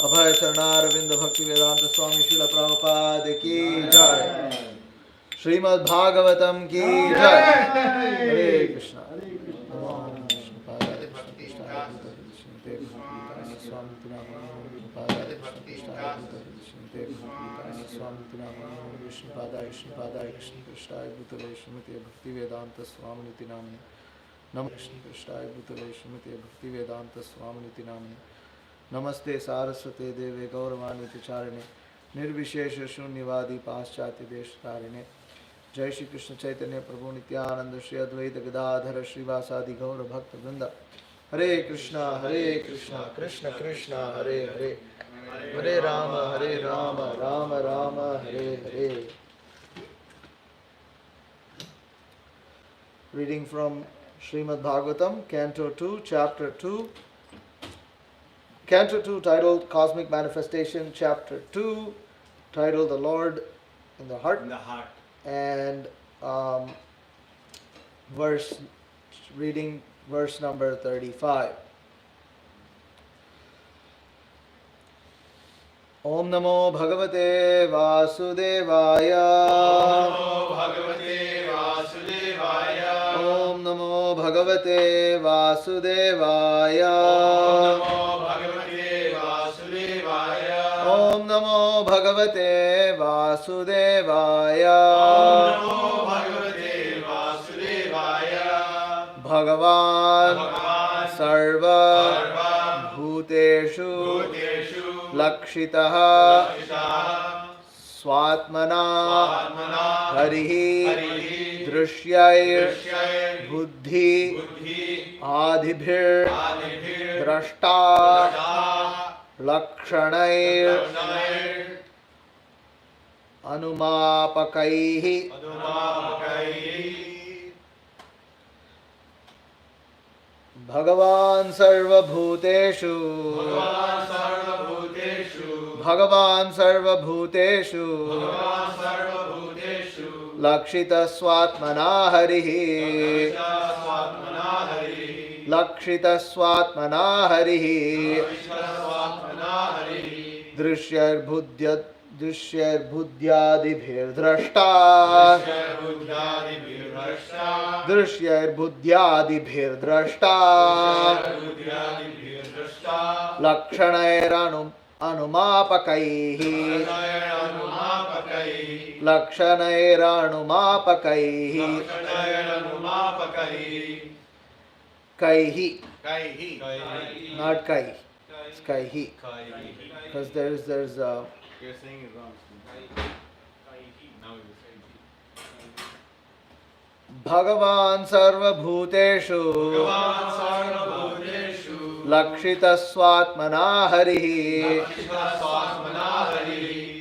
अभय चरणारविंद भक्ति वेदांत स्वामी श्रील प्रभुपाद की जय। श्रीमद् भागवतम की जय। हरे कृष्णा नमो विष्णुपादाय कृष्णपृष्ठाय भूतले श्रीमते भक्ति वेदांत स्वामिनिति नामिने नमः कृष्णपृष्ठाय भूतले श्रीमते भक्ति वेदांत स्वामिनिति नामिने नमस्ते सारस्वते देवे गौरवाणी प्रचारिणे निर्विशेष शून्यवादी पाश्चात्य देशकारिणे। जय श्री कृष्ण चैतन्य प्रभु नित्यानंद श्री अद्वैत गदाधर श्रीवासादि गौर भक्त वृंद। हरे कृष्णा कृष्ण कृष्ण हरे हरे, हरे Ram Ram Ram Hare Hare. Reading from Srimad Bhagavatam, Canto 2, Chapter 2. Canto 2 titled Cosmic Manifestation, Chapter 2 titled The Lord in the Heart. And reading verse number 35. Om Namo Bhagavate Vasudevaya. Om Namo Bhagavate Vasudevaya. Om Namo Bhagavate Vasudevaya. Bhagavan Sarva Bhuteshu Lakshitaha Swatmana Harihi Drishyair Buddhi Adhibhir Drashta Lakshanair Anumapakaihi. Bhagavan Sarvabhuteshu Lakshita Swatmana Harihi Drishyar Buddhyadibhir Drashta Lakshanair Anumapakaihi Kaihi, not Kai, it's Kaihi, because there's a. You're saying it wrong. Now you say Bhagavan Sarva Bhuteshu Lakshita Swatmana Harihi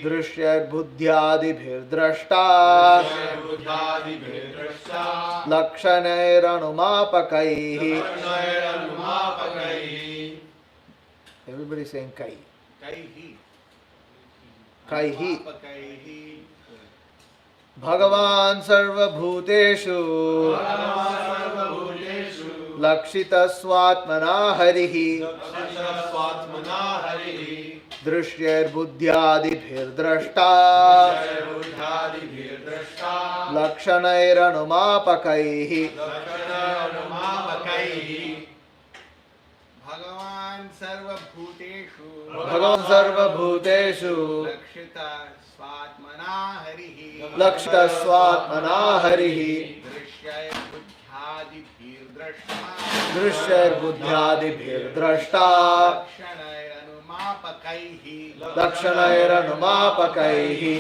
Drishyar Buddhyadibhir Drashta Lakshanair Anumapakaihi. Everybody saying Kai. Kaihi. Bhagavan Sarva Bhuteshu Lakshita Swatmana Harihi Drishyar Buddhyadibhir Drashta Lakshanair Anumapakaihi. Bhagavan Sarva Bhuteshu Lakshita Swatmana Harihi Drishyar Buddhyadibhir Drashta Lakshanair Anumapakaihi.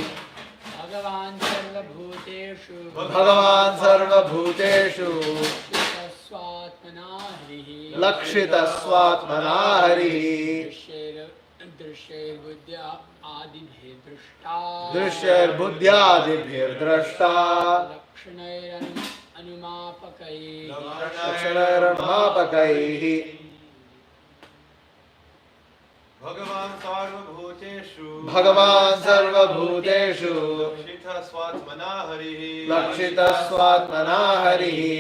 Bhagavan Sarva Bhuteshu Lakshita Swatmana Harihi Drishyar Buddhyadibhir Drashta Lakshanair Anumapakaihi. Bhagavan Sarva Bhuteshu Lakshita Swatmana Harihi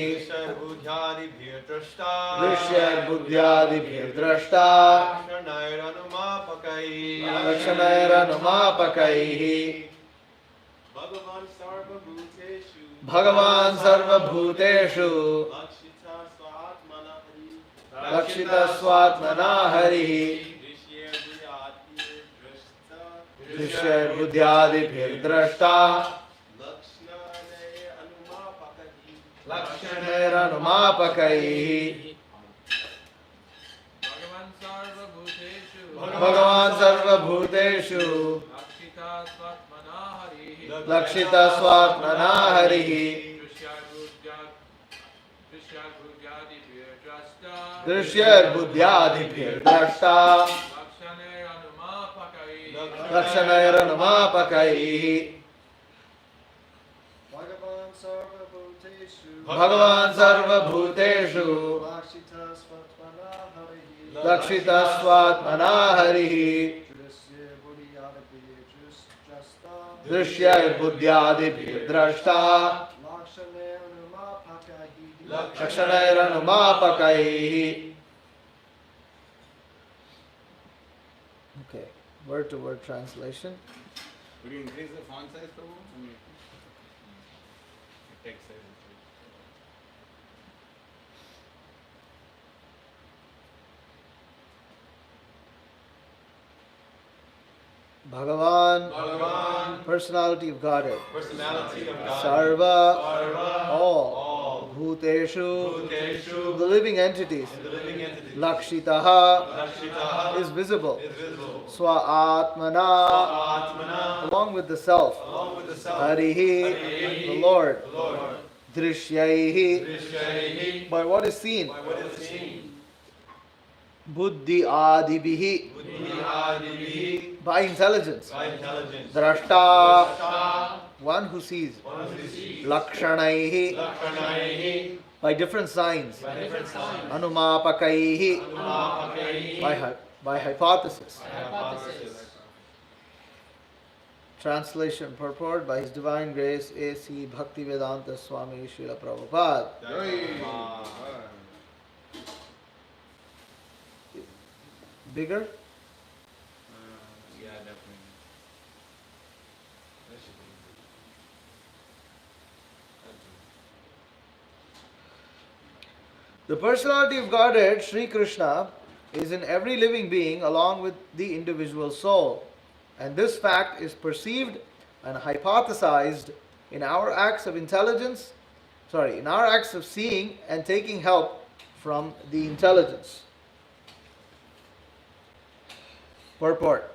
Drishyar Buddhyadibhir Drashta Lakshanairanumapakaihi. Bhagavan Sarvabhuteshu. Bhagavan Sarvabhuteshu. Lakshita Swatmana Hari. Lakshita Swatmana Harihi. Drishya Buddhyadibhir Drashta. Lakshanairanumapakaihi. Bhagavan Sarvabhuteshu. Lakshita Swatmana Harihi. Drishya Buddhyadibhir Drashta. Lakshanairanumapakaihi. Bhagavan Sarvabhuteshu. Lakshita Swatmana Harihi. Drishya Buddhyadibhir Drashta. Lakshanairanumapakaihi. Okay, word to word translation. Would you increase the font size, Prabhu? I mean, text size. Bhagavan, personality of Godhead. Personality of God. Sarva, Sarva, all. Bhuteshu, the living entities. Lakshitaha, is visible. Swa-atmana, along with the self. Harihi, the Lord. Drishyaihi, by what is seen. Buddhi adibihi, by intelligence. Drashta, one who sees. Lakshanaihi, by different signs. Anumapakaihi, by hypothesis. Translation purport by His Divine Grace A.C. Bhaktivedanta Swami Srila Prabhupada. Bigger? Yeah, definitely. That should be. The personality of Godhead, Sri Krishna, is in every living being along with the individual soul. And this fact is perceived and hypothesized in our acts of intelligence, in our acts of seeing and taking help from the intelligence. Purport.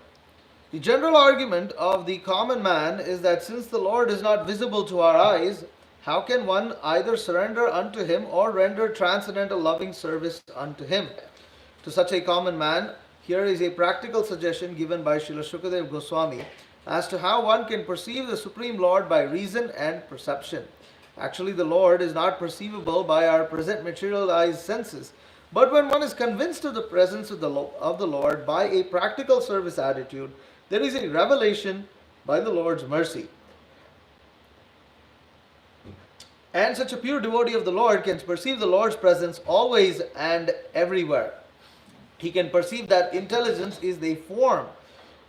The general argument of the common man is that since the Lord is not visible to our eyes, how can one either surrender unto Him or render transcendental loving service unto Him? To such a common man, here is a practical suggestion given by Srila Shukadev Goswami as to how one can perceive the Supreme Lord by reason and perception. Actually, the Lord is not perceivable by our present materialized senses, but when one is convinced of the presence of the Lord by a practical service attitude, there is a revelation by the Lord's mercy. And such a pure devotee of the Lord can perceive the Lord's presence always and everywhere. He can perceive that intelligence is the form,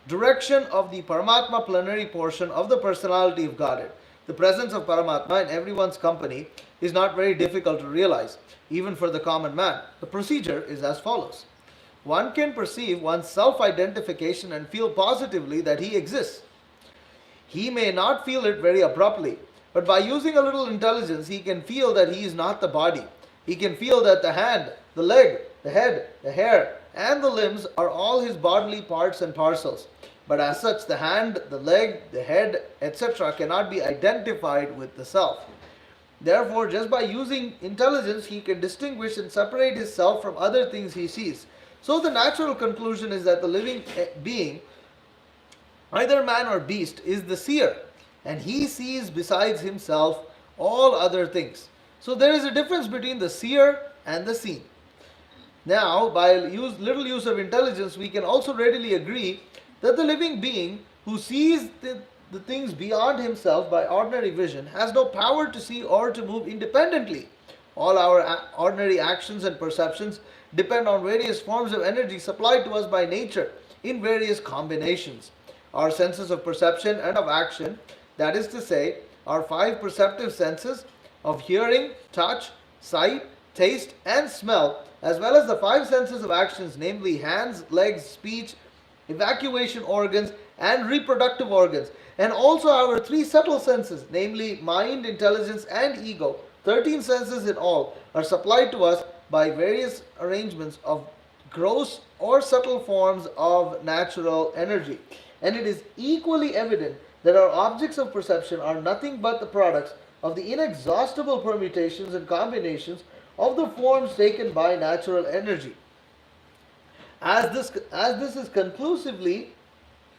direction of the Paramatma plenary portion of the personality of Godhead. The presence of Paramatma in everyone's company is not very difficult to realize, even for the common man. The procedure is as follows. One can perceive one's self-identification and feel positively that he exists. He may not feel it very abruptly, but by using a little intelligence, he can feel that he is not the body. He can feel that the hand, the leg, the head, the hair, and the limbs are all his bodily parts and parcels. But as such, the hand, the leg, the head, etc. cannot be identified with the self. Therefore, just by using intelligence, he can distinguish and separate his self from other things he sees. So the natural conclusion is that the living being, either man or beast, is the seer, and he sees besides himself all other things. So there is a difference between the seer and the seen. Now, by little use of intelligence, we can also readily agree that the living being who sees the things beyond himself by ordinary vision has no power to see or to move independently. All our ordinary actions and perceptions depend on various forms of energy supplied to us by nature. in various combinations. Our senses of perception and of action, that is to say, our 5 perceptive senses of hearing, touch, sight, taste, and smell, as well as the 5 senses of actions, namely hands, legs, speech, evacuation organs, and reproductive organs, and also our 3 subtle senses, namely mind, intelligence, and ego, 13 senses in all, are supplied to us by various arrangements of gross or subtle forms of natural energy. And it is equally evident that our objects of perception are nothing but the products of the inexhaustible permutations and combinations of the forms taken by natural energy. As this conclusively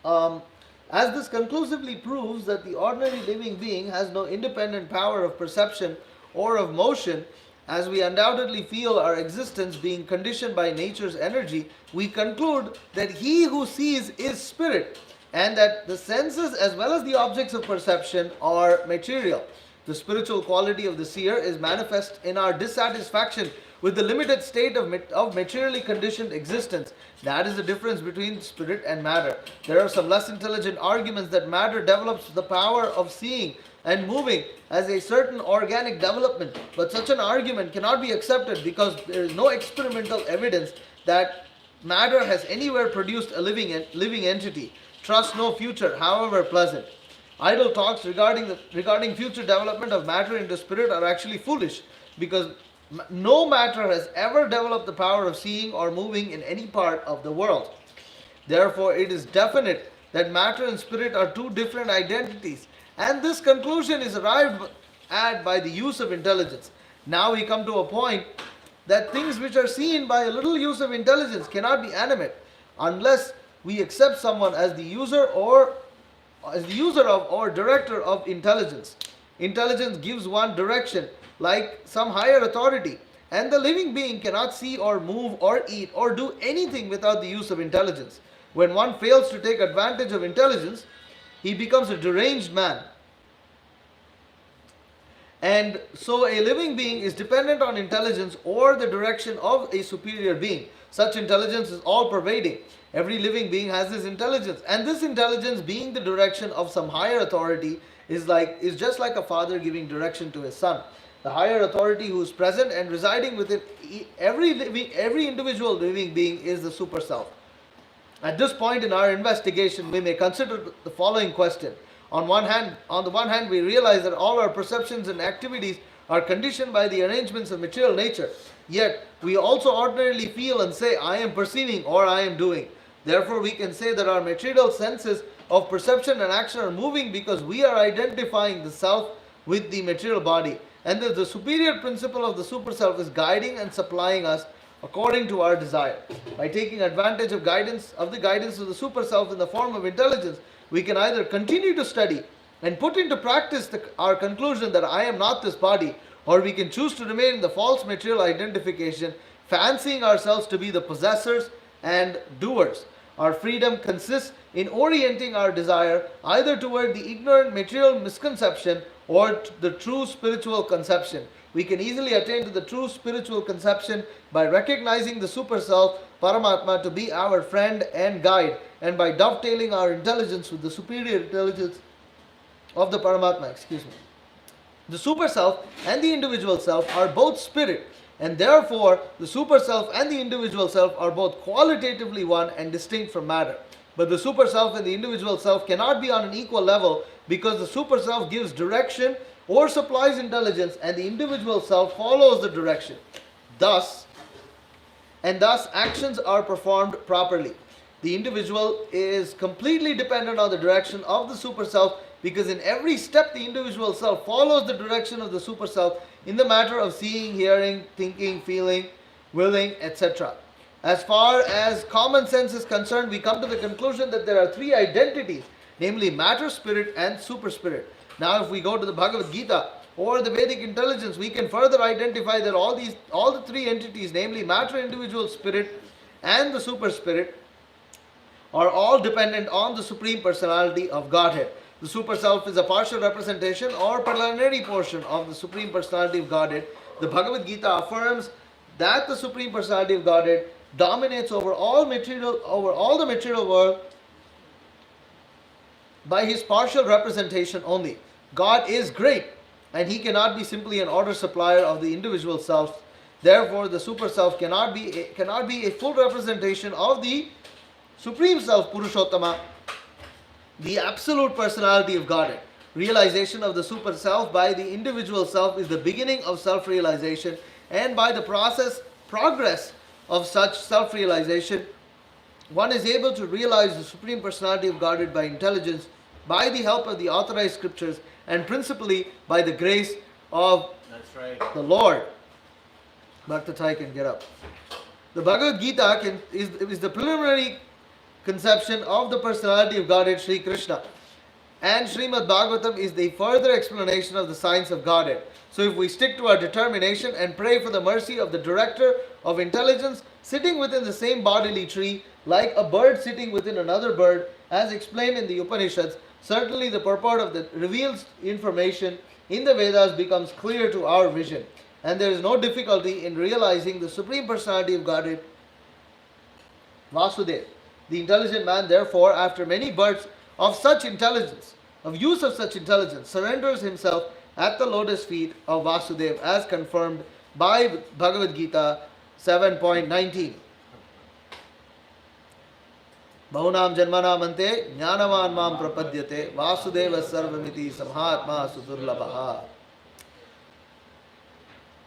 proves that the ordinary living being has no independent power of perception or of motion, as we undoubtedly feel our existence being conditioned by nature's energy, we conclude that he who sees is spirit, and that the senses as well as the objects of perception are material. The spiritual quality of the seer is manifest in our dissatisfaction with the limited state of materially conditioned existence. That is the difference between spirit and matter. There are some less intelligent arguments that matter develops the power of seeing and moving as a certain organic development, but such an argument cannot be accepted because there is no experimental evidence that matter has anywhere produced a living entity. Trust no future, however pleasant. Idle talks regarding future development of matter into spirit are actually foolish, because no matter has ever developed the power of seeing or moving in any part of the world. Therefore, it is definite that matter and spirit are 2 different identities, and this conclusion is arrived at by the use of intelligence. Now we come to a point that things which are seen by a little use of intelligence cannot be animate unless we accept someone as the user of or director of intelligence. Intelligence gives one direction, like some higher authority, and the living being cannot see or move or eat or do anything without the use of intelligence. When one fails to take advantage of intelligence, he becomes a deranged man. And so a living being is dependent on intelligence or the direction of a superior being. Such intelligence is all-pervading. Every living being has this intelligence, and this intelligence, being the direction of some higher authority, is just like a father giving direction to his son. The higher authority who is present and residing within every individual living being is the super self. At this point in our investigation, we may consider the following question. On the one hand, we realize that all our perceptions and activities are conditioned by the arrangements of material nature. Yet, we also ordinarily feel and say, I am perceiving or I am doing. Therefore, we can say that our material senses of perception and action are moving because we are identifying the self with the material body, and that the superior principle of the super self is guiding and supplying us according to our desire. By taking advantage of the guidance of the super self in the form of intelligence, we can either continue to study and put into practice our conclusion that I am not this body, or we can choose to remain in the false material identification, fancying ourselves to be the possessors and doers. Our freedom consists in orienting our desire either toward the ignorant material misconception or the true spiritual conception. We can easily attain to the true spiritual conception by recognizing the super self, Paramatma, to be our friend and guide, and by dovetailing our intelligence with the superior intelligence of the Paramatma. The super self and the individual self are both spirit, and therefore the super self and the individual self are both qualitatively one and distinct from matter. But the super self and the individual self cannot be on an equal level, because the super self gives direction or supplies intelligence, and the individual self follows the direction. Thus actions are performed properly. The individual is completely dependent on the direction of the super self, because in every step the individual self follows the direction of the super self in the matter of seeing, hearing, thinking, feeling, willing, etc. As far as common sense is concerned, we come to the conclusion that there are 3 identities, namely matter, spirit, and super spirit. Now if we go to the Bhagavad Gita or the Vedic intelligence, we can further identify that all the 3 entities, namely matter, individual spirit, and the super spirit, are all dependent on the Supreme Personality of Godhead. The super self is a partial representation or preliminary portion of the Supreme Personality of Godhead. The Bhagavad Gita affirms that the Supreme Personality of Godhead dominates over all the material world by his partial representation only. God is great, and he cannot be simply an order supplier of the individual self. Therefore, the super self cannot be a full representation of the supreme self, Purushottama, the absolute personality of Godhead. Realization of the super self by the individual self is the beginning of self-realization, and by the progress of such self-realization, one is able to realize the Supreme Personality of Godhead by intelligence, by the help of the authorized scriptures, and principally by the grace of the Lord. Bhaktatai can get up. The Bhagavad Gita is the preliminary conception of the personality of Godhead, Sri Krishna. And Srimad Bhagavatam is the further explanation of the science of Godhead. So if we stick to our determination and pray for the mercy of the director of intelligence sitting within the same bodily tree, like a bird sitting within another bird, as explained in the Upanishads, certainly the purport of the revealed information in the Vedas becomes clear to our vision. And there is no difficulty in realizing the Supreme Personality of Godhead, Vasudeva. The intelligent man, therefore, after many births of such intelligence, of use of such intelligence, surrenders himself at the lotus feet of Vasudeva, as confirmed by Bhagavad Gita 7.19. Bahunam janmanam ante jnanavan mam prapadyate Vasudeva sarvamiti samhatma sudurlabha.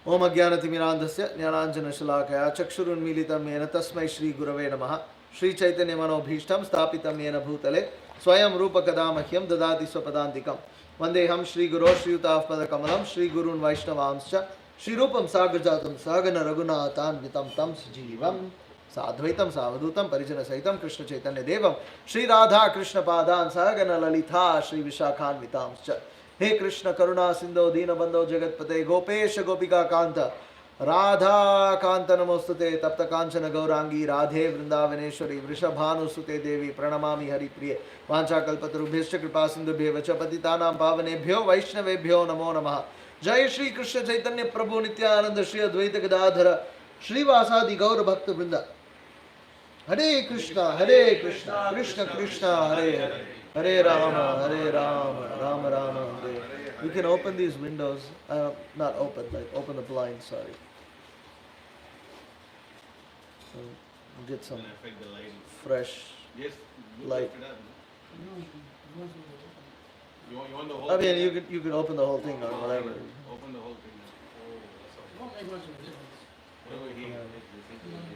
Om ajnanatimirandasya jnananjana shalakaya chakshurunmilitam yena tasmai Shri Gurave Namaha. Shri Chaitanya Manobhishtam Stapitam Yena Bhutale Swayam Rupa Kadamahyam Dadati Swapadantikam Vandeham Shri Guru Shri Yutav Padakamalam Shri Gurun Vaishnavamscha Shri Rupam Sagarjatam Sagana Raghunatan Vitam Tam Sujivam Sadvaitam Savadutam Parijana Saitam Krishna Chaitanya Devam Shri Radha Krishna Padan Sagana Lalitha Shri Vishakhan Vitamscha. He Krishna Karuna Sindho Dina Bandho Jagatpate Gopesha Gopika Kanta Radha Kanta Namostate Tapta Kanchana Gaurangi Radhe Vrindavaneshwari Vrishabhanusute Devi Pranamami Hari Priye Vancha Kalpatarubhishya Kripa Sindhubhye Vacha Patitanam Pavanebhyo Vaishnavebhyo Namo Namaha. Jai Shri Krishna Chaitanya Prabhu Nityananda Shri Advaita Gadadhara Shri Vasadi Gaura Bhakta Vrinda. Hare Krishna Krishna Krishna Hare Hare Hare Rama Rama Rama Hare. You can open these windows, not open, like open the blinds, sorry. So get some fresh light. You want the whole I mean, thing? you could open the whole thing or whatever. Open the whole thing now.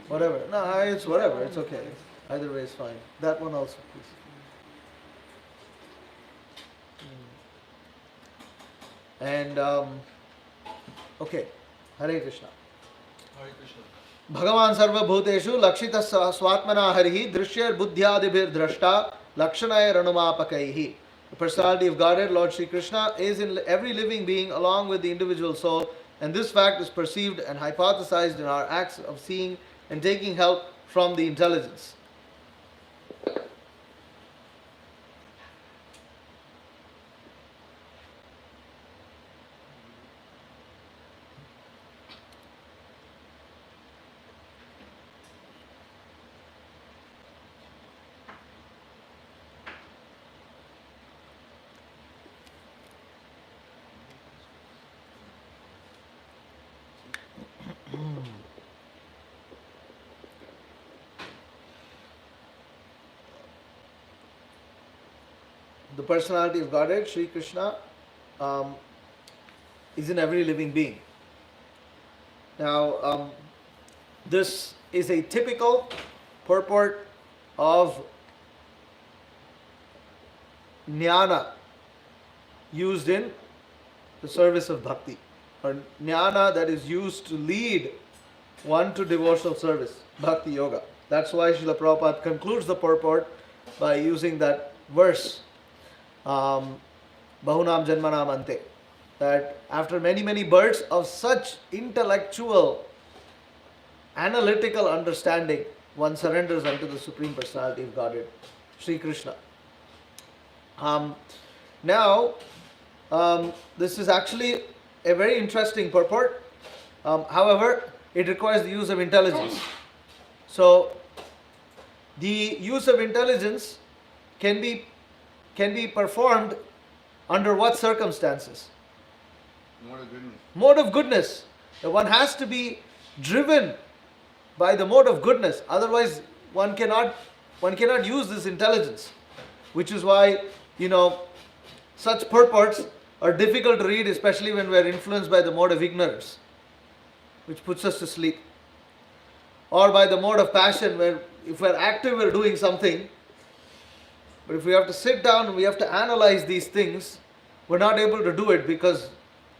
Whatever. No, it's whatever. It's okay. Either way is fine. That one also, please. And okay, Hare Krishna. Hare Krishna. Bhagavan sarva bhuteshu lakshita swatmana harihi drishyar buddhyadibhir drashta lakshanaya ranumapakaihi. The personality of Godhead, Lord Sri Krishna, is in every living being along with the individual soul, and this fact is perceived and hypothesized in our acts of seeing and taking help from the intelligence. The personality of Godhead, Sri Krishna, is in every living being. Now, this is a typical purport of jnana used in the service of bhakti, or jnana that is used to lead one to devotional service, bhakti yoga. That's why Srila Prabhupada concludes the purport by using that verse, Bahunam Janmanam Ante, that after many births of such intellectual, analytical understanding, one surrenders unto the Supreme Personality of Godhead, Sri Krishna. Now, this is actually a very interesting purport. However, it requires the use of intelligence. So the use of intelligence can be performed under what circumstances? Mode of goodness. Mode of goodness. One has to be driven by the mode of goodness. Otherwise, one cannot use this intelligence. Which is why, such purports are difficult to read, especially when we are influenced by the mode of ignorance, which puts us to sleep. Or by the mode of passion, where if we are active, we are doing something. But if we have to sit down and we have to analyze these things, we're not able to do it because,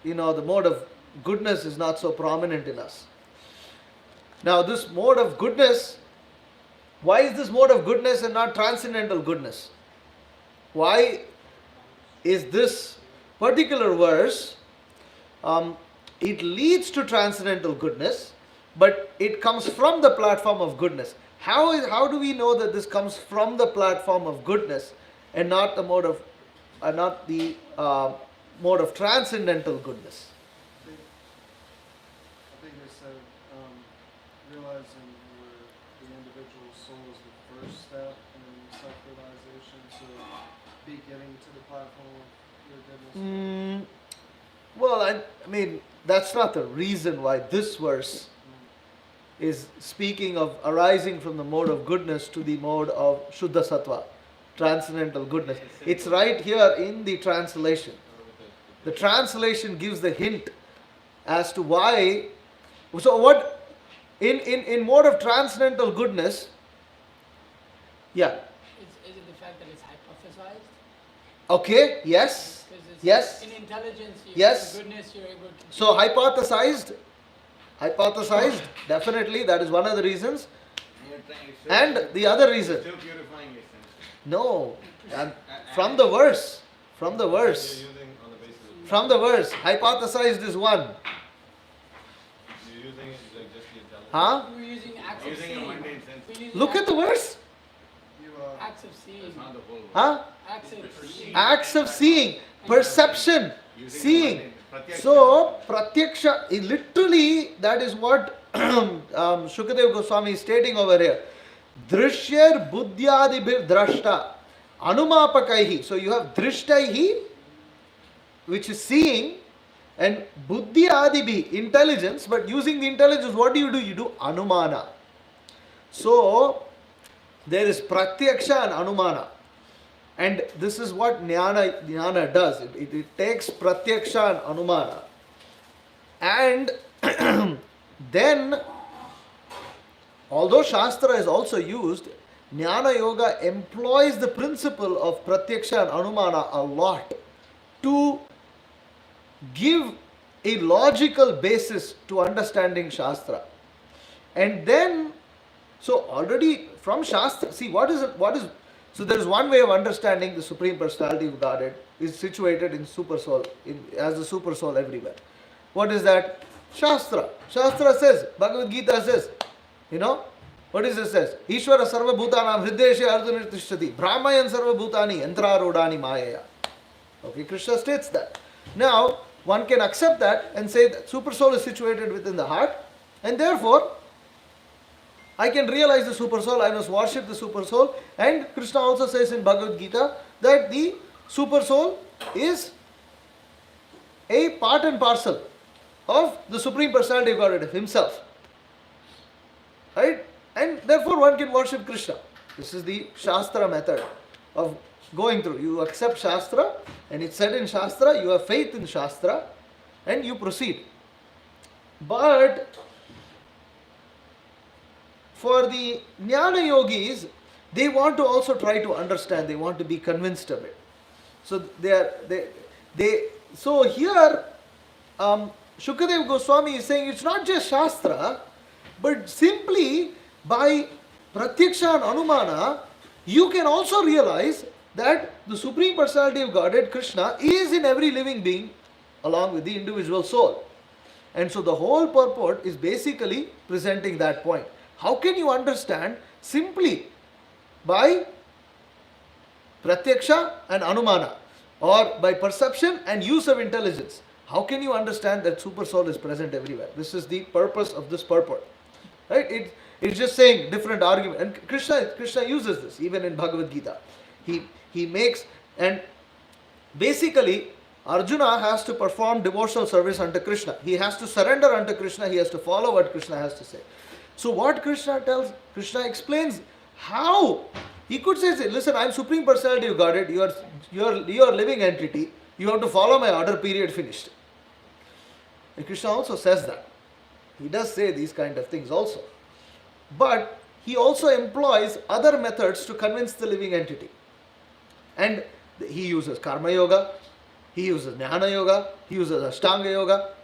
the mode of goodness is not so prominent in us. Now, this mode of goodness, why is this mode of goodness and not transcendental goodness? Why is this particular verse, it leads to transcendental goodness, but it comes from the platform of goodness. How do we know that this comes from the platform of goodness and not the mode of mode of transcendental goodness? I think they said realizing where the individual soul is the first step in self-realization, so beginning to the platform of your goodness. Well, I mean, that's not the reason why this verse is speaking of arising from the mode of goodness to the mode of Shuddha Sattva, transcendental goodness. It's right here in the translation. The translation gives the hint as to why. So what, in mode of transcendental goodness, yeah. Is it the fact that it's hypothesized? Okay, yes. Because it's Yes. in intelligence, Yes. goodness, you're able to. So hypothesized, definitely, that is one of the reasons. And the other reason. Still purifying your senses. No, and from the verse, You're using on the basis of hypothesized is one. You're using it like just the intelligence. Huh? We're using acts of Using a seeing. mundane sense. We're using Look at the verse. You acts of seeing. That's not the whole word. Huh? Acts of seeing. Acts of seeing, perception, Using seeing. the mundane, So, pratyaksha, literally, that is what Shukadev Goswami is stating over here. Drishyer buddhyadibhir drashta anumapakaihi. So, you have drishtaihi, which is seeing, and buddhi adibhi, intelligence. But using the intelligence, what do? You do anumana. So, there is pratyaksha and anumana. And this is what jnana does. It takes pratyaksha and anumana. And then, although Shastra is also used, Jnana Yoga employs the principle of pratyaksha and anumana a lot to give a logical basis to understanding Shastra. And then, so already from Shastra, see what is, so there is one way of understanding the Supreme Personality of Godhead is situated in Super Soul, as the Super Soul everywhere. What is that? Shastra. Shastra says, Bhagavad Gita says, what is it says? Ishvara sarva bhutanam hrideshe ardhanirtishtati brahmayan sarva bhutani yantrarodani mayaya. Okay, Krishna states that. Now, one can accept that and say that Super Soul is situated within the heart, and therefore, I can realize the Super Soul, I must worship the Super Soul. And Krishna also says in Bhagavad Gita that the Super Soul is a part and parcel of the Supreme Personality of Godhead himself. Right? And therefore one can worship Krishna. This is the Shastra method of going through. You accept Shastra, and it's said in Shastra, you have faith in Shastra, and you proceed. But for the Jnana Yogis, they want to also try to understand, they want to be convinced of it. So so here, Shukadev Goswami is saying it's not just Shastra, but simply by Pratyaksha and Anumana, you can also realize that the Supreme Personality of Godhead, Krishna, is in every living being along with the individual soul. And so the whole purport is basically presenting that point. How can you understand simply by Pratyaksha and Anumana, or by perception and use of intelligence? How can you understand that Super Soul is present everywhere? This is the purpose of this purport. Right? It's just saying different argument. And Krishna uses this even in Bhagavad Gita. He makes, and basically Arjuna has to perform devotional service unto Krishna. He has to surrender unto Krishna. He has to follow what Krishna has to say. So what Krishna explains how. He could say, listen, I'm Supreme Personality of Godhead, you are living entity, you have to follow my order, period, finished. And Krishna also says that. He does say these kind of things also. But he also employs other methods to convince the living entity. And he uses Karma Yoga, he uses Jnana Yoga, he uses Ashtanga Yoga.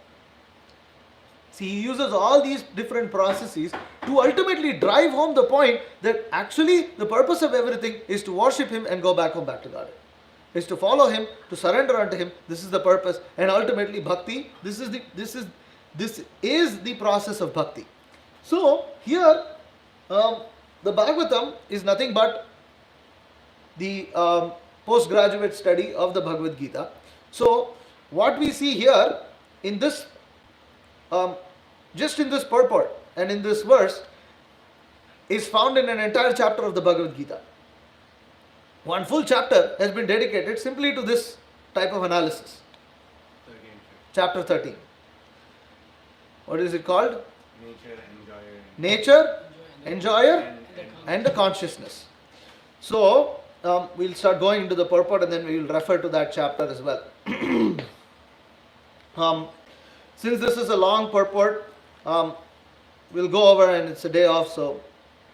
See, he uses all these different processes to ultimately drive home the point that actually the purpose of everything is to worship him and go back home, back to God. Is to follow him, to surrender unto him. This is the purpose. And ultimately bhakti, this is the process of bhakti. So here the Bhagavatam is nothing but the postgraduate study of the Bhagavad Gita. So what we see here in this just in this purport and in this verse is found in an entire chapter of the Bhagavad Gita. One full chapter has been dedicated simply to this type of analysis. Chapter 13. What is it called? Nature, enjoyer, and the consciousness. So, we'll start going into the purport and then we will refer to that chapter as well. Since this is a long purport, we'll go over, and it's a day off, so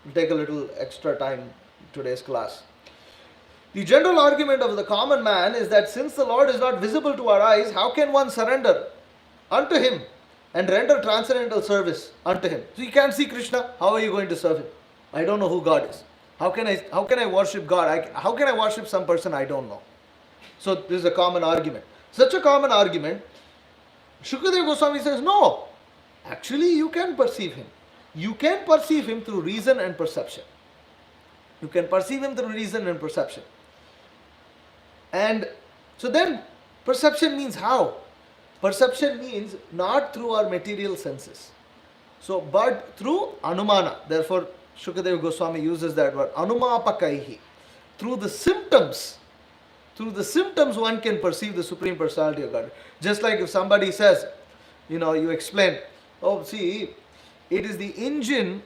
we'll take a little extra time in today's class. The general argument of the common man is that since the Lord is not visible to our eyes, how can one surrender unto him and render transcendental service unto him? So you can't see Krishna, how are you going to serve him? I don't know who God is. How can I worship God? How can I worship some person I don't know? So this is a common argument. Such a common argument, Shukadeva Goswami says, no, actually you can perceive him. You can perceive him through reason and perception. You can perceive him through reason and perception. And so then perception means how? Perception means not through our material senses. So, but through anumana. Therefore, Shukadeva Goswami uses that word, anumapakaihi. Through the symptoms one can perceive the Supreme Personality of God. Just like if somebody says, you explain, oh, see, it is the engine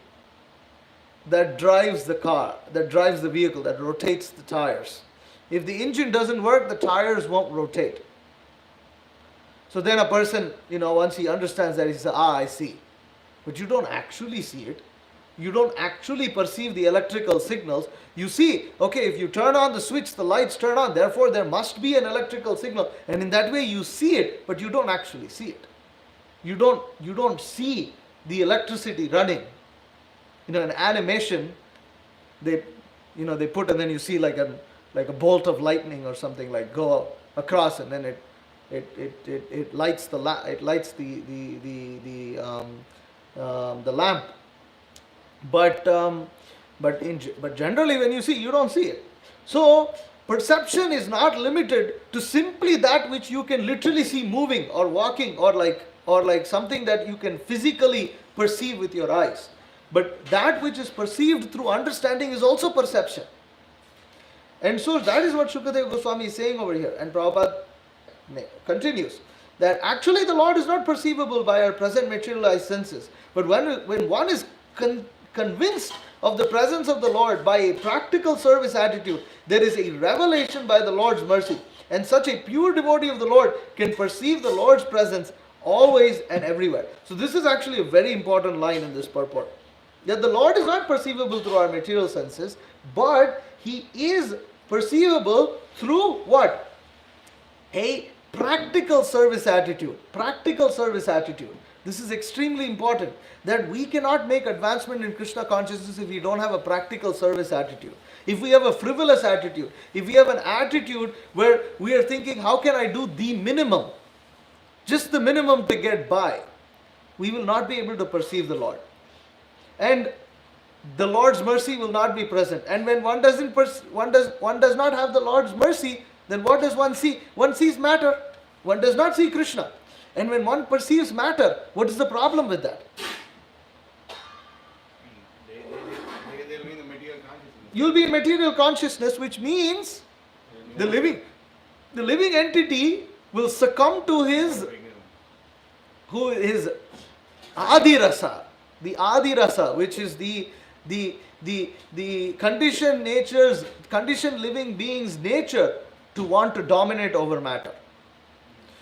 that drives the car, that drives the vehicle, that rotates the tires. If the engine doesn't work, the tires won't rotate. So then a person, once he understands that, he says, I see. But you don't actually see it. You don't actually perceive the electrical signals. You see, okay, if you turn on the switch, the lights turn on. Therefore, there must be an electrical signal. And in that way, you see it, but you don't actually see it. You don't see the electricity running. In animation, they put, and then you see like a bolt of lightning or something like go across, and then it lights the lamp. But generally, when you see, you don't see it. So perception is not limited to simply that which you can literally see moving or walking or like something that you can physically perceive with your eyes. But that which is perceived through understanding is also perception. And so that is what Shukadeva Goswami is saying over here. And Prabhupada continues that actually the Lord is not perceivable by our present materialized senses. But when one is convinced of the presence of the Lord by a practical service attitude, there is a revelation by the Lord's mercy. And such a pure devotee of the Lord can perceive the Lord's presence always and everywhere. So this is actually a very important line in this purport. That the Lord is not perceivable through our material senses, but He is perceivable through what? A practical service attitude. Practical service attitude. This is extremely important. That we cannot make advancement in Krishna consciousness if we don't have a practical service attitude. If we have a frivolous attitude, if we have an attitude where we are thinking, how can I do the minimum? Just the minimum to get by. We will not be able to perceive the Lord. And the Lord's mercy will not be present. And when one does not have the Lord's mercy, then what does one see? One sees matter. One does not see Krishna. And when one perceives matter, what is the problem with that? You'll be in material consciousness, which means the living entity will succumb to his Adi Rasa, the Adi Rasa, which is the conditioned living being's nature to want to dominate over matter.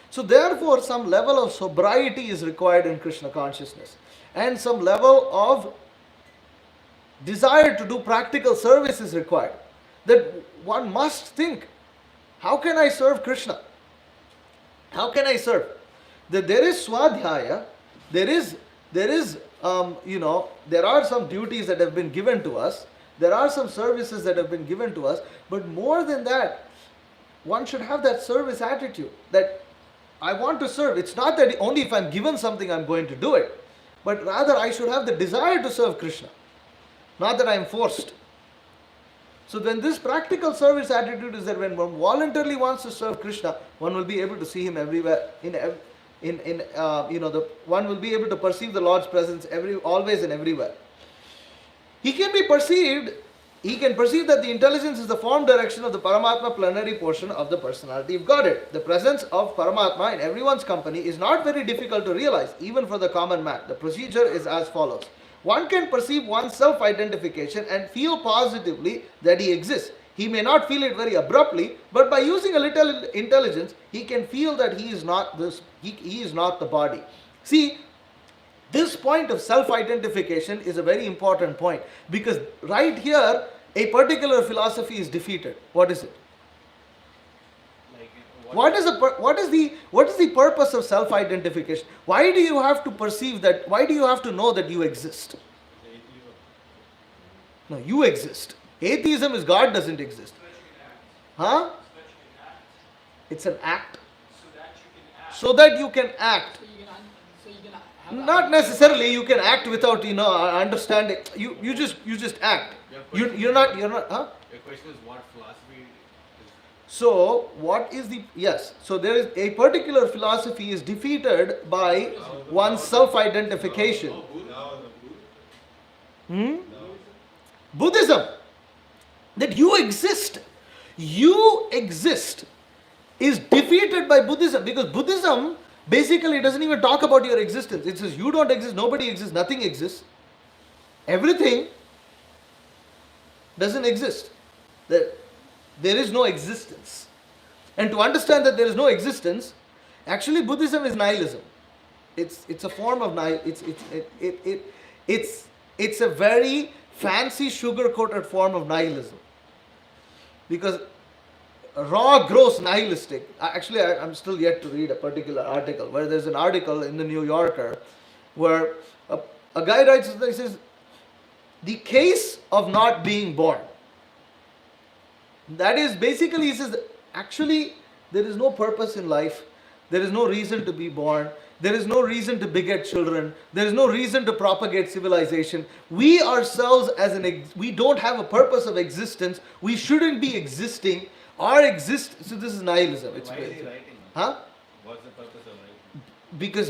So therefore, some level of sobriety is required in Krishna consciousness, and some level of desire to do practical service is required. That one must think, how can I serve Krishna? How can I serve? That there is swadhyaya, there are some duties that have been given to us, there are some services that have been given to us, but more than that, one should have that service attitude, that I want to serve. It's not that only if I'm given something I'm going to do it, but rather I should have the desire to serve Krishna, not that I am forced. So then this practical service attitude is that when one voluntarily wants to serve Krishna, one will be able to see him everywhere. One will be able to perceive the Lord's presence always and everywhere. He can perceive that the intelligence is the form direction of the Paramatma plenary portion of the personality of Godhead. The presence of Paramatma in everyone's company is not very difficult to realize, even for the common man. The procedure is as follows. One can perceive one's self-identification and feel positively that he exists. He may not feel it very abruptly, but by using a little intelligence, he can feel that he is not the body. See, this point of self-identification is a very important point, because right here, a particular philosophy is defeated. What is it? What is the purpose of self-identification? Why do you have to perceive that? Why do you have to know that you exist? No, you exist. Atheism is God doesn't exist. Huh? It's an act. So that you can act. Not necessarily you can act without understanding. You just act. You're not. Huh? Your question is what philosophy is. So what is the yes? So there is a particular philosophy is defeated by one's self-identification. Buddhism. That you exist is defeated by Buddhism, because Buddhism basically doesn't even talk about your existence. It says you don't exist, nobody exists, nothing exists. Everything doesn't exist. There is no existence. And to understand that there is no existence, actually Buddhism is nihilism. It's a form of nihilism. It's a very fancy sugar-coated form of nihilism. Because raw, gross nihilistic. Actually, I'm still yet to read a particular article, where there's an article in the New Yorker where a guy writes, he says, the case of not being born. That is basically, he says, actually, there is no purpose in life. There is no reason to be born. There is no reason to beget children. There is no reason to propagate civilization. We ourselves, we don't have a purpose of existence. We shouldn't be existing. So this is nihilism. Why is he writing? Huh? What's the purpose of writing? Because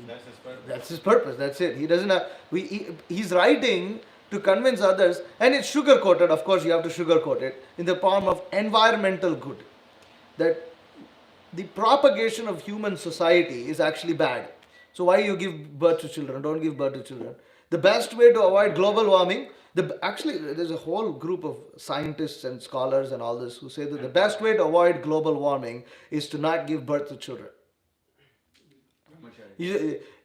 That's his purpose. that's his purpose. That's it. He doesn't have. He's writing to convince others, and it's sugar coated. Of course, you have to sugarcoat it in the form of environmental good. That the propagation of human society is actually bad. So why you give birth to children? Don't give birth to children. The best way to avoid global warming, actually there's a whole group of scientists and scholars and all this who say that the best way to avoid global warming is to not give birth to children.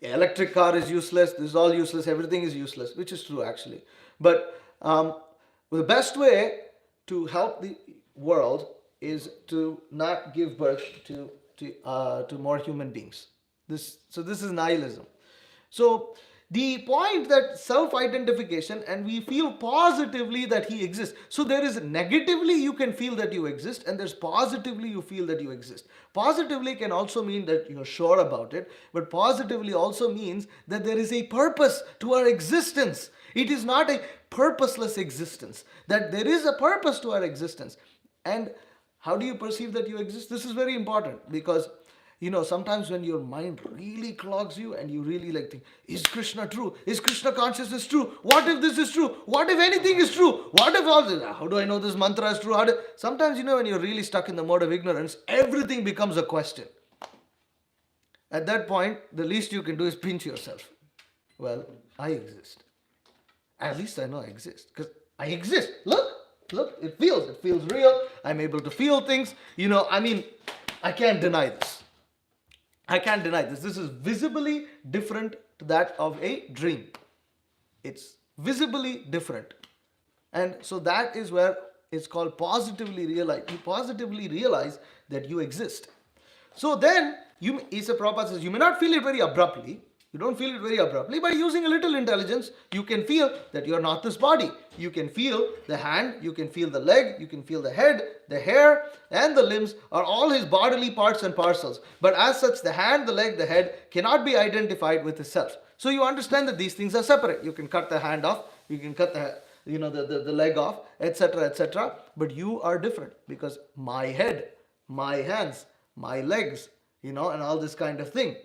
Electric car is useless, this is all useless, everything is useless, which is true actually. But the best way to help the world is to not give birth to more human beings. This is nihilism. So the point that self-identification, and we feel positively that he exists. So there is negatively you can feel that you exist, and there's positively you feel that you exist. Positively can also mean that you're sure about it, but positively also means that there is a purpose to our existence. It is not a purposeless existence, that there is a purpose to our existence. And how do you perceive that you exist? This is very important, because sometimes when your mind really clogs you and you really like think, is Krishna true? Is Krishna consciousness true? What if this is true? What if anything is true? What if all this? How do I know this mantra is true? Sometimes, when you're really stuck in the mode of ignorance, everything becomes a question. At that point, the least you can do is pinch yourself. Well, I exist. At least I know I exist. Because I exist. Look, it feels real. I'm able to feel things. I can't deny this. This is visibly different to that of a dream. It's visibly different. And so that is where it's called positively realize. You positively realize that you exist. So then, Isa Prabhupada says, you may not feel it very abruptly. You don't feel it very abruptly. By using a little intelligence, you can feel that you are not this body. You can feel the hand, you can feel the leg, you can feel the head, the hair, and the limbs are all his bodily parts and parcels. But as such, the hand, the leg, the head cannot be identified with the self. So you understand that these things are separate. You can cut the hand off, you can cut the leg off, etc., etc. But you are different because my head, my hands, my legs, and all this kind of thing.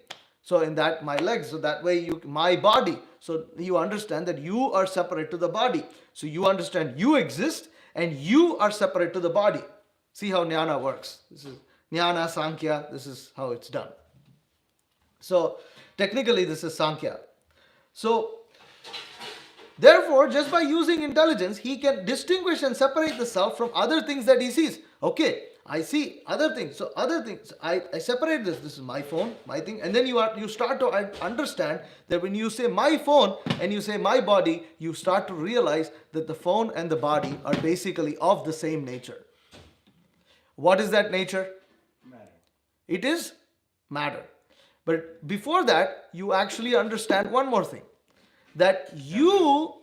So in that, my legs, so that way my body. So you understand that you are separate to the body. So you understand you exist and you are separate to the body. See how jnana works. This is jnana, sankhya, this is how it's done. So technically this is sankhya. So therefore, just by using intelligence, he can distinguish and separate the self from other things that he sees. Okay, I see other things. So other things, I separate this. This is my phone, my thing. And then you start to understand that when you say my phone and you say my body, you start to realize that the phone and the body are basically of the same nature. What is that nature? Matter. It is matter. But before that, you actually understand one more thing. That you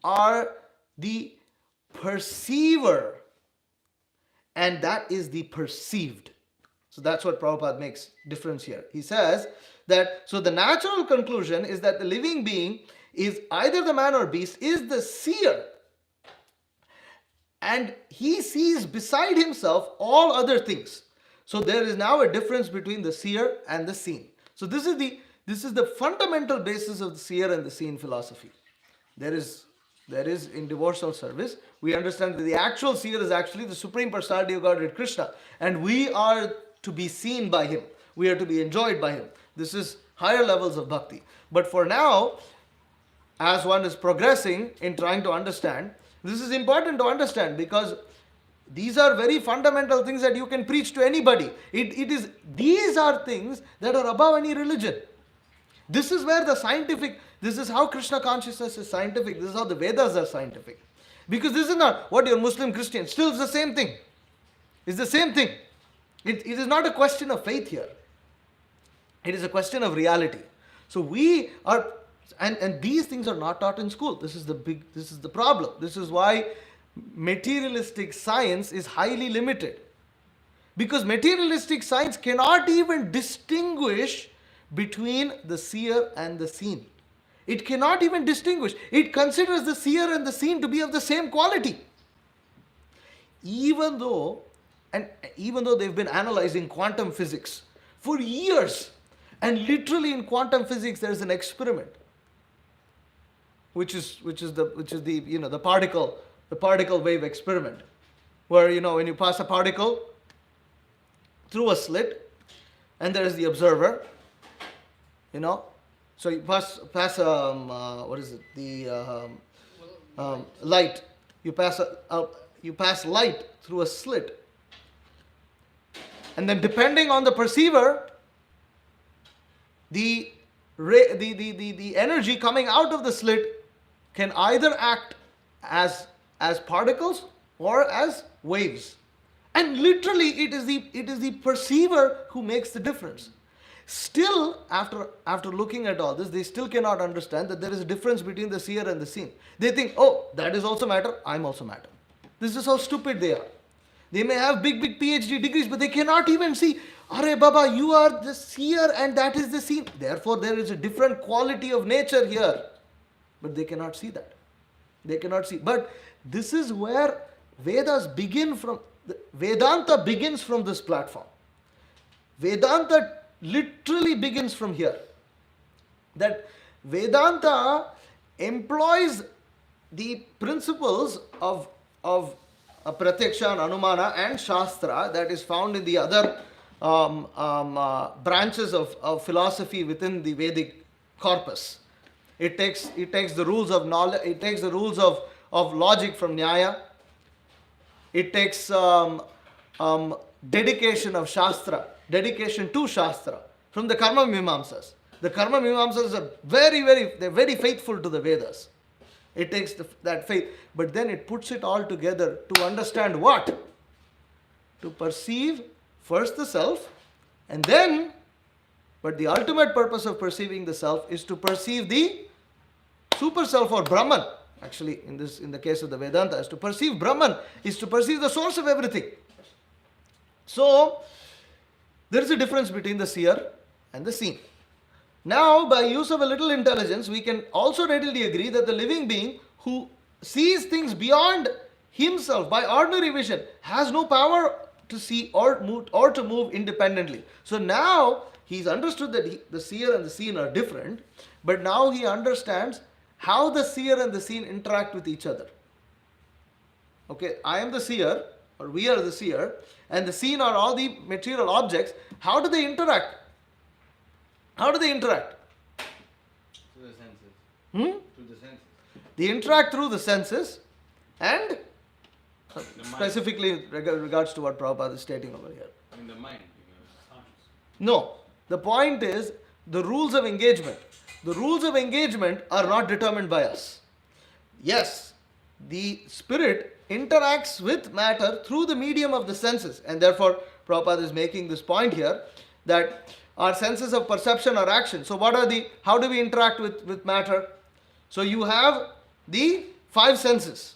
are the perceiver and that is the perceived. So that's what Prabhupada makes difference here. He says that, so the natural conclusion is that the living being is either the man or beast, is the seer. And he sees beside himself all other things. So there is now a difference between the seer and the seen. So this is the fundamental basis of the seer and the seen philosophy. There is in devotional service, we understand that the actual seer is actually the Supreme Personality of Godhead Krishna. And we are to be seen by him. We are to be enjoyed by him. This is higher levels of bhakti. But for now, as one is progressing in trying to understand, this is important to understand because these are very fundamental things that you can preach to anybody. These are things that are above any religion. This is where this is how Krishna consciousness is scientific. This is how the Vedas are scientific. Because this is not what you're Muslim, Christian. Still it's the same thing. It's the same thing. It is not a question of faith here. It is a question of reality. So we are, and these things are not taught in school. This is the problem. This is why materialistic science is highly limited. Because materialistic science cannot even distinguish between the seer and the seen. It cannot even distinguish. It considers the seer and the seen to be of the same quality. Even though they've been analyzing quantum physics for years, and literally in quantum physics there is an experiment, which is the particle wave experiment, where when you pass a particle through a slit, and there is the observer. So you pass light. You pass light through a slit, and then depending on the perceiver, the energy coming out of the slit can either act as particles or as waves, and literally it is the perceiver who makes the difference. Still, after looking at all this, they still cannot understand that there is a difference between the seer and the seen. They think, oh, that is also matter, I'm also matter. This is how stupid they are. They may have big PhD degrees, but they cannot even see, Are Baba, you are the seer and that is the seen. Therefore, there is a different quality of nature here. But they cannot see that. They cannot see. But this is where Vedanta begins from this platform. Vedanta literally begins from here. That Vedanta employs the principles of Pratyaksha and Anumana and Shastra that is found in the other branches of philosophy within the Vedic corpus. It takes the rules of knowledge, it takes the rules of logic from Nyaya. It takes dedication of Shastra, dedication to Shastra from the Karma Mimamsas. The Karma Mimamsas are they're very faithful to the Vedas. It takes that faith, but then it puts it all together to understand what? To perceive first the self, and then, but the ultimate purpose of perceiving the self is to perceive the super self or Brahman. Actually, in the case of the Vedanta, is to perceive Brahman, is to perceive the source of everything. So, there is a difference between the seer and the seen. Now, by use of a little intelligence, we can also readily agree that the living being who sees things beyond himself by ordinary vision has no power to see or to move independently. So now he's understood that the seer and the seen are different, but now he understands how the seer and the seen interact with each other. Okay, I am the seer, or we are the seer, and the seen are all the material objects. How do they interact? How do they interact? Through the senses. Hmm? Through the senses. They interact through the senses and The mind. specifically regards to what Prabhupada is stating over here. In the mind. No, the point is the rules of engagement. The rules of engagement are not determined by us. Yes, the spirit interacts with matter through the medium of the senses, and therefore Prabhupada is making this point here that our senses of perception are action. So how do we interact with matter? So you have the 5 senses,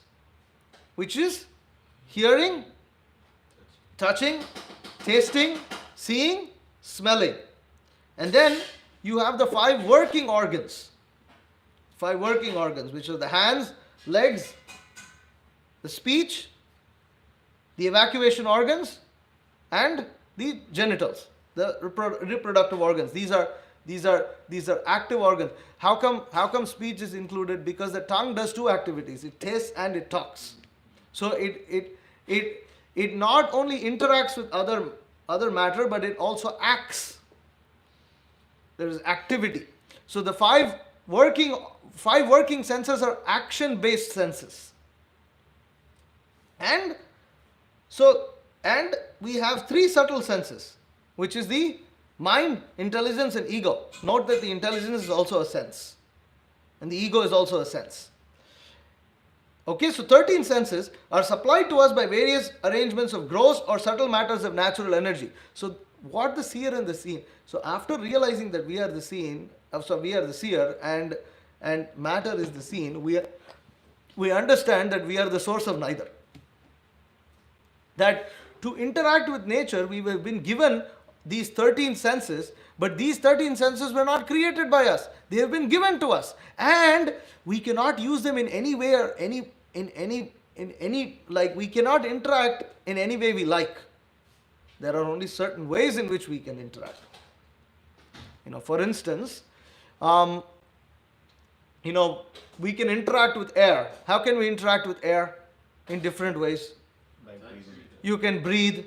which is hearing, touching, tasting, seeing, smelling. And then you have the 5 working organs. 5 working organs, which are the hands, legs, the speech, the evacuation organs, and the genitals, the reproductive organs. These are active organs. How come speech is included? Because the tongue does 2 activities. It tastes and it talks. So it not only interacts with other matter, but it also acts. There is activity. So the 5 working senses are action-based senses. And we have 3 subtle senses, which is the mind, intelligence, and ego. Note that the intelligence is also a sense, and the ego is also a sense. Okay, so 13 senses are supplied to us by various arrangements of gross or subtle matters of natural energy. So what the seer and the seen? So after realizing that we are the seen, we are the seer and matter is the seen, we understand that we are the source of neither. That to interact with nature, we have been given these 13 senses, but these 13 senses were not created by us. They have been given to us, and we cannot use them in any way or we cannot interact in any way we like. There are only certain ways in which we can interact. For instance, we can interact with air. How can we interact with air? In different ways. By breathing. You can breathe,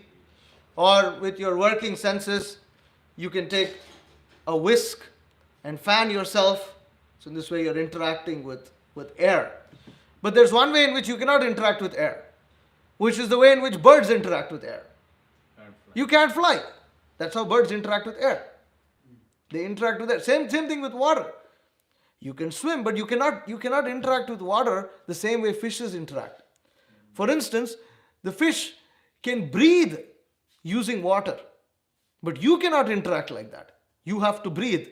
or with your working senses, you can take a whisk and fan yourself. So in this way you're interacting with air. But there's one way in which you cannot interact with air, which is the way in which birds interact with air. You can't fly. That's how birds interact with air. They interact with air. Same thing with water. You can swim, but you cannot interact with water the same way fishes interact. For instance, the fish can breathe using water, but you cannot interact like that. You have to breathe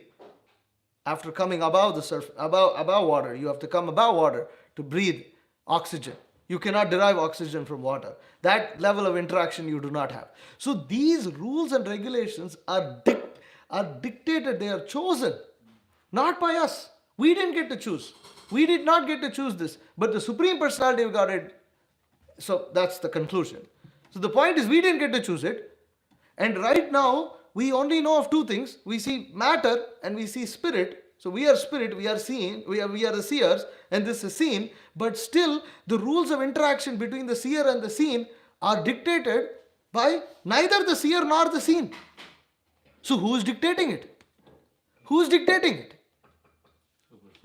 after coming above the surface, above water. You have to come above water to breathe oxygen. You cannot derive oxygen from water. That level of interaction you do not have. So these rules and regulations are dictated, they are chosen, not by us. We didn't get to choose. We did not get to choose this, but the Supreme Personality of Godhead. So that's the conclusion. So the point is, we didn't get to choose it, and right now we only know of two things. We see matter and we see spirit. So we are spirit, we are seen, we are the seers, and this is seen. But still, the rules of interaction between the seer and the seen are dictated by neither the seer nor the seen. So who is dictating it? Who is dictating it?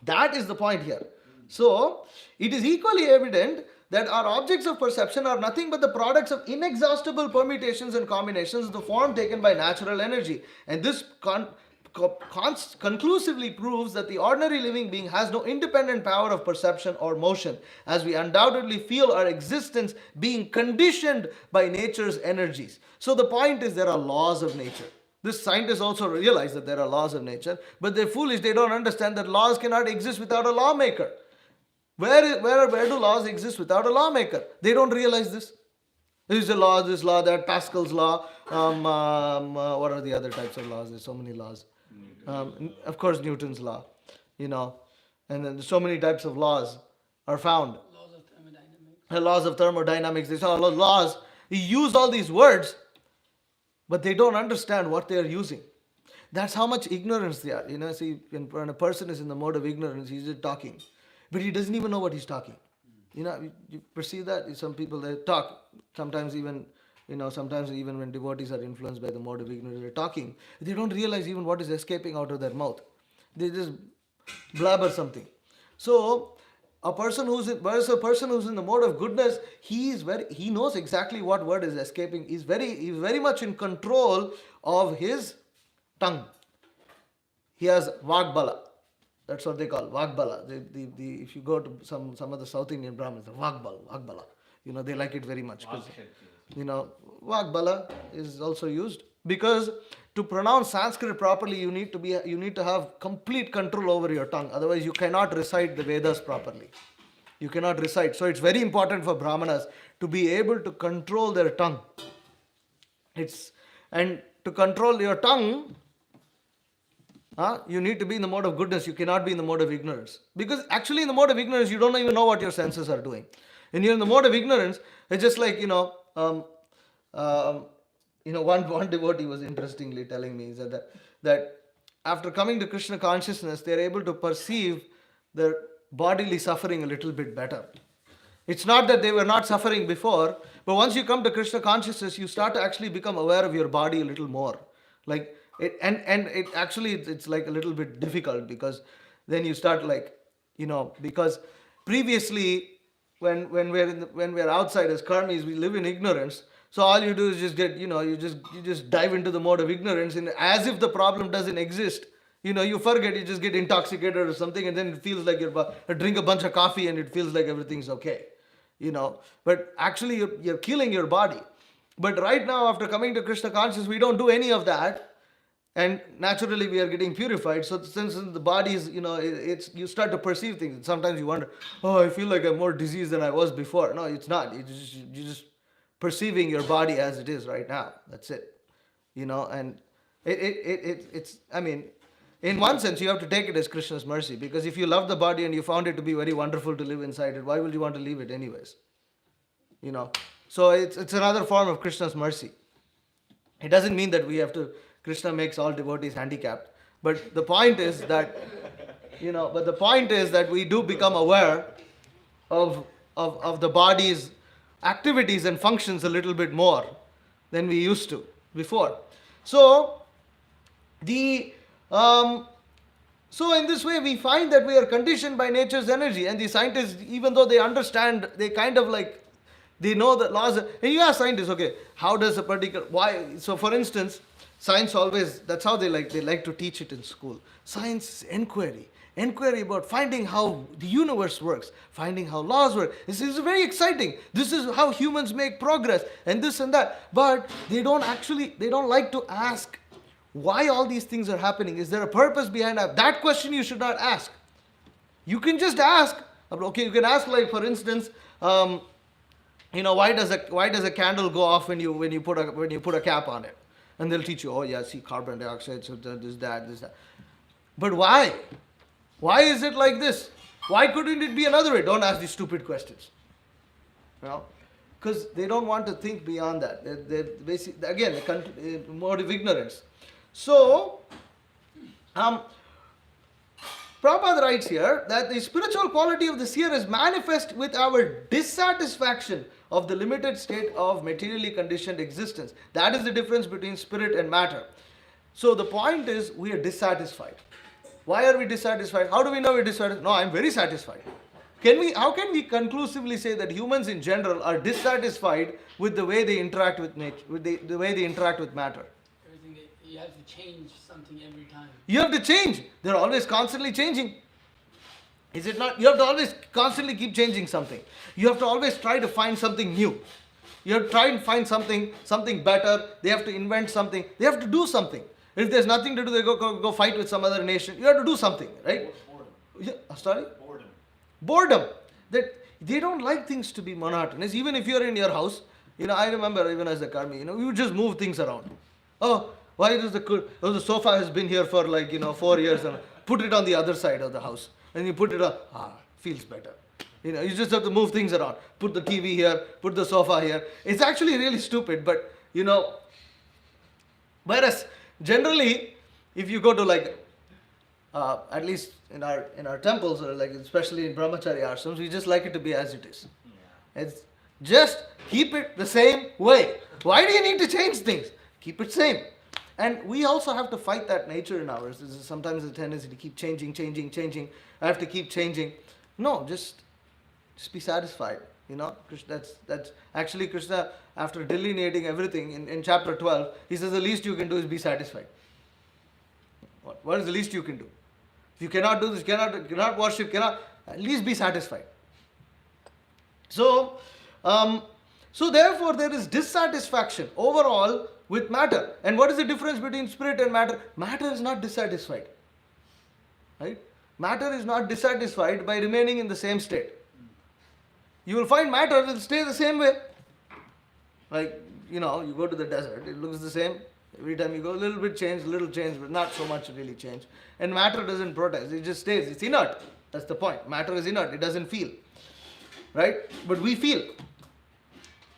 That is the point here. So, it is equally evident that our objects of perception are nothing but the products of inexhaustible permutations and combinations of the form taken by natural energy. And this conclusively proves that the ordinary living being has no independent power of perception or motion, as we undoubtedly feel our existence being conditioned by nature's energies. So the point is, there are laws of nature. This scientists also realize that there are laws of nature, but they're foolish. They don't understand that laws cannot exist without a lawmaker. Where do laws exist without a lawmaker? They don't realize this. There is a law, this law, that Pascal's law. What are the other types of laws? There's so many laws. Of course, Newton's law. And then so many types of laws are found. Laws of thermodynamics. The laws of thermodynamics. These are all laws. He used all these words, but they don't understand what they are using. That's how much ignorance they are. See, when a person is in the mode of ignorance, he's just talking. But he doesn't even know what he's talking. You perceive that? Some people, they talk. Sometimes even when devotees are influenced by the mode of ignorance, they're talking. They don't realize even what is escaping out of their mouth. They just blabber something. So, a person who's in the mode of goodness, he knows exactly what word is escaping. He's very much in control of his tongue. He has vagbala. That's what they call vagbala. If you go to some of the South Indian Brahmins, vagbala. They like it very much. Vagbala is also used because to pronounce Sanskrit properly, you need to have complete control over your tongue. Otherwise, you cannot recite the Vedas properly. You cannot recite. So it's very important for Brahmanas to be able to control their tongue. And to control your tongue, you need to be in the mode of goodness. You cannot be in the mode of ignorance. Because actually in the mode of ignorance, you don't even know what your senses are doing. When you're in the mode of ignorance, it's just like, one devotee was interestingly telling me that after coming to Krishna consciousness, they're able to perceive their bodily suffering a little bit better. It's not that they were not suffering before, but once you come to Krishna consciousness, you start to actually become aware of your body a little more. It's like a little bit difficult, because then you start because previously when we're outside as karmis, we live in ignorance. So all you do is just get, you just dive into the mode of ignorance, and as if the problem doesn't exist. You forget, you just get intoxicated or something, and then it feels like drink a bunch of coffee and it feels like everything's okay. But actually you're killing your body. But right now, after coming to Krishna consciousness, we don't do any of that. And naturally we are getting purified. So since the body is, you start to perceive things. Sometimes you wonder, I feel like I'm more diseased than I was before. No, it's not. You're just perceiving your body as it is right now. That's it. And in one sense, you have to take it as Krishna's mercy. Because if you love the body and you found it to be very wonderful to live inside it, why would you want to leave it anyways? So it's another form of Krishna's mercy. It doesn't mean that Krishna makes all devotees handicapped. But the point is that, we do become aware of the body's activities and functions a little bit more than we used to before. So so in this way, we find that we are conditioned by nature's energy. And the scientists, even though they understand, they kind of they know the laws. And you ask scientists, okay, how does why? So for instance, science always, that's how they like to teach it in school. Science is inquiry about finding how the universe works, finding how laws work. This is very exciting. This is how humans make progress, and this and that. But they don't like to ask why all these things are happening. Is there a purpose behind that? That question you should not ask. You can just ask. Okay, you can ask, for instance, why does a candle go off when you put a cap on it? And they'll teach you, see, carbon dioxide, so this, that. But why? Why is it like this? Why couldn't it be another way? Don't ask these stupid questions. because they don't want to think beyond that. They're again, the mode of ignorance. So, Prabhupada writes here that the spiritual quality of the seer is manifest with our dissatisfaction of the limited state of materially conditioned existence. That is the difference between spirit and matter. So the point is, we are dissatisfied. Why are we dissatisfied? How do we know we're dissatisfied? No, I'm very satisfied. How can we conclusively say that humans in general are dissatisfied with the way they interact with nature, with the way they interact with matter? You have to change something every time. You have to change. They're always constantly changing. Is it not? You have to always constantly keep changing something. You have to always try to find something new. You have to try and find something better. They have to invent something. They have to do something. If there's nothing to do, they go fight with some other nation. You have to do something, right? Boredom. Yeah, sorry? Boredom. That they don't like things to be monotonous. Even if you're in your house, I remember even as a karmi, we would just move things around. Oh, why does the sofa has been here for 4 years, and put it on the other side of the house, and you put it on, feels better. You just have to move things around. Put the TV here, put the sofa here. It's actually really stupid, but whereas generally, if you go to at least in our temples, or especially in brahmachari ashrams, we just like it to be as it is. Yeah. It's just keep it the same way. Why do you need to change things? Keep it same. And we also have to fight that nature in ours. There's sometimes a tendency to keep changing. I have to keep changing. No, just be satisfied. That's actually Krishna, after delineating everything in chapter 12, he says the least you can do is be satisfied. What is the least you can do? If you cannot do this, cannot worship, at least be satisfied. So therefore there is dissatisfaction overall with matter. And what is the difference between spirit and matter? Matter is not dissatisfied. Right? Matter is not dissatisfied by remaining in the same state. You will find matter will stay the same way. You go to the desert, it looks the same. Every time you go, a little bit change, but not so much really change. And matter doesn't protest, it just stays. It's inert. That's the point. Matter is inert, it doesn't feel. Right? But we feel.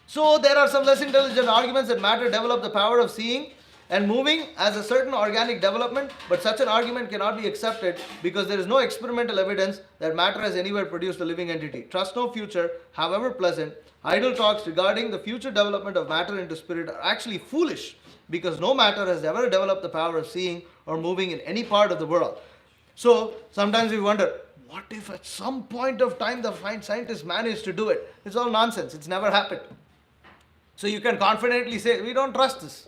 So there are some less intelligent arguments that matter develop the power of seeing and moving as a certain organic development, but such an argument cannot be accepted because there is no experimental evidence that matter has anywhere produced a living entity. Trust no future, however pleasant. Idle talks regarding the future development of matter into spirit are actually foolish because no matter has ever developed the power of seeing or moving in any part of the world. So sometimes we wonder, what if at some point of time the scientists managed to do it? It's all nonsense. It's never happened. So you can confidently say, we don't trust this.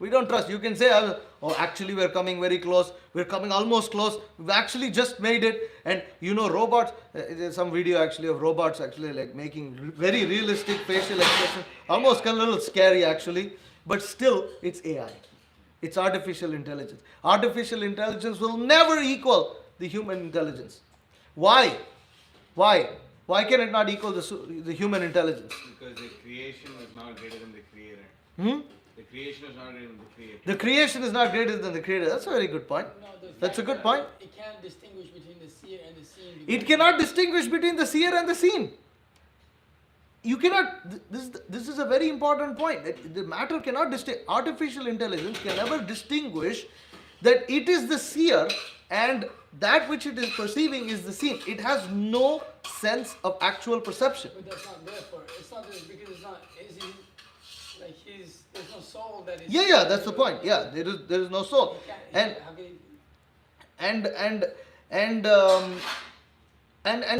We don't trust. You can say, oh, actually we're coming very close. We're coming almost close. We've actually just made it. And robots, there's some video actually of robots actually making very realistic facial expression. Almost kind of a little scary actually. But still, it's AI. It's artificial intelligence. Artificial intelligence will never equal the human intelligence. Why? Why can it not equal the human intelligence? Because the creation is not greater than the creator. The creation is not greater than the creator. The creation is not greater than the creator. That's a very good point. No, That's a good point. It can't distinguish between the seer and the seen. It cannot distinguish between the seer and the seen. You cannot. This is a very important point. The matter cannot distinguish. Artificial intelligence can never distinguish that it is the seer and that which it is perceiving is the seen. It has no sense of actual perception. But that's not there for it. It's not there because it's not. There's no soul that is. Yeah, that's the point. Yeah, there is no soul. And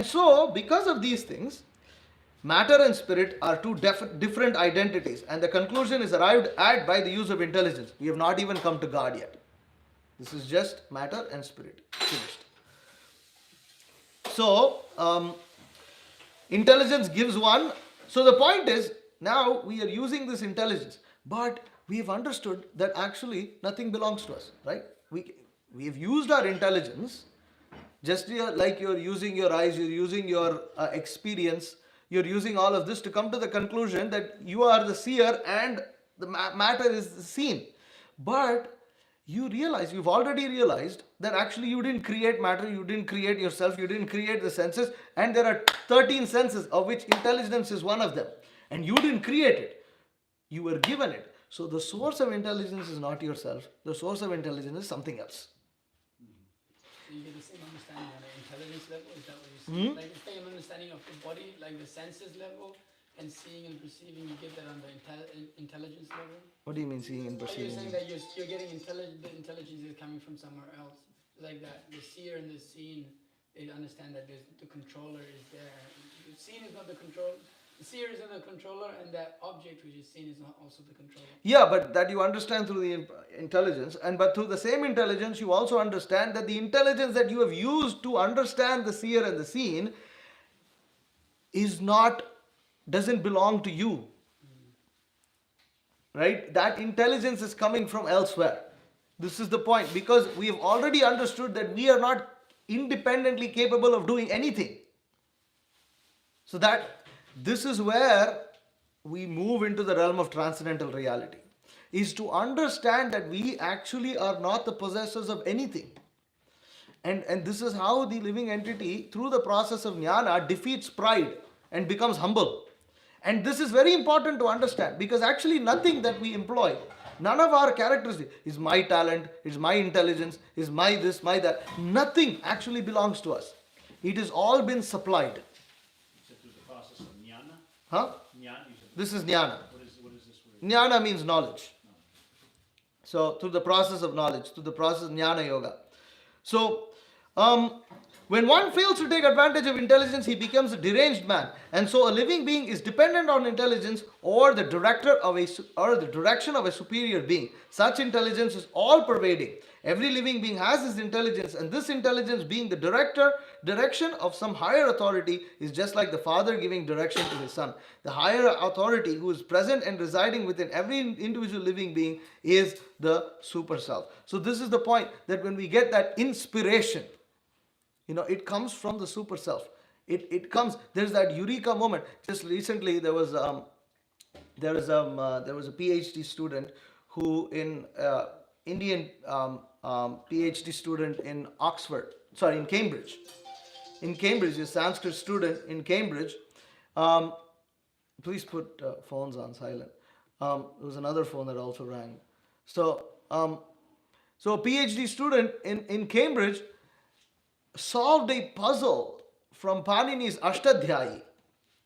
so because of these things, matter and spirit are two different identities, and the conclusion is arrived at by the use of intelligence. We have not even come to God yet. This is just matter and spirit. Finished. So, intelligence gives one. So the point is, now we are using this intelligence, but we have understood that actually nothing belongs to us, right? We have used our intelligence, just like you're using your eyes, you're using your experience, you're using all of this to come to the conclusion that you are the seer and the matter is the seen. But you've already realized that actually you didn't create matter, you didn't create yourself, you didn't create the senses, and there are 13 senses of which intelligence is one of them. And you didn't create it. You were given it. So the source of intelligence is not yourself. The source of intelligence is something else. So you get the same understanding on an intelligence level, is that what you're saying? Like the same understanding of the body, like the senses level, and seeing and perceiving, you get that on the intelligence level? What do you mean seeing and You're perceiving? saying that you're getting the intelligence is coming from somewhere else. Like that, the seer and the seen, they understand that the controller is there. The seen is not the controller. The seer is not the controller, and that object which is seen is not also the controller. Yeah, but that you understand through the intelligence, and but through the same intelligence, you also understand that the intelligence that you have used to understand the seer and the seen doesn't belong to you. Right? That intelligence is coming from elsewhere. This is the point, because we have already understood that we are not independently capable of doing anything. So that this is where we move into the realm of transcendental reality, is to understand that we actually are not the possessors of anything. And this is how the living entity, through the process of jnana, defeats pride and becomes humble. And this is very important to understand, because actually nothing that we employ, none of our characteristics, is my talent, is my intelligence, is my this, my that, nothing actually belongs to us. It has all been supplied. So through the process of jnana? Huh? Jnana, you said. This is jnana. What is this word? Jnana means knowledge. So through the process of knowledge, through the process of jnana yoga. So when one fails to take advantage of intelligence, he becomes a deranged man. And so a living being is dependent on intelligence or the direction of a superior being. Such intelligence is all-pervading. Every living being has his intelligence, and this intelligence, being the direction of some higher authority, is just like the father giving direction to his son. The higher authority who is present and residing within every individual living being is the super self. So this is the point, that when we get that inspiration, it comes from the super self. It comes. There's that eureka moment. Just recently, there was a PhD student who Indian PhD student in Cambridge. In Cambridge, a Sanskrit student in Cambridge. Please put phones on silent. There was another phone that also rang. So a PhD student in Cambridge solved a puzzle from Panini's Ashtadhyayi,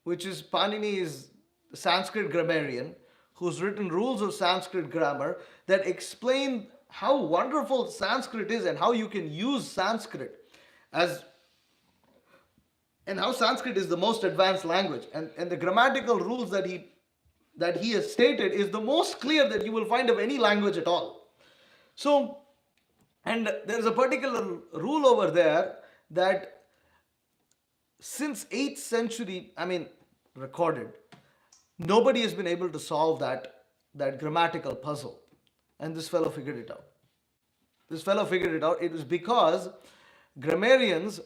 which is Panini's Sanskrit grammarian, who's written rules of Sanskrit grammar that explain how wonderful Sanskrit is and how you can use Sanskrit and how Sanskrit is the most advanced language. And the grammatical rules that he has stated is the most clear that you will find of any language at all. So, and there's a particular rule over there that since 8th century, recorded, nobody has been able to solve that grammatical puzzle. And this fellow figured it out. It was because grammarians,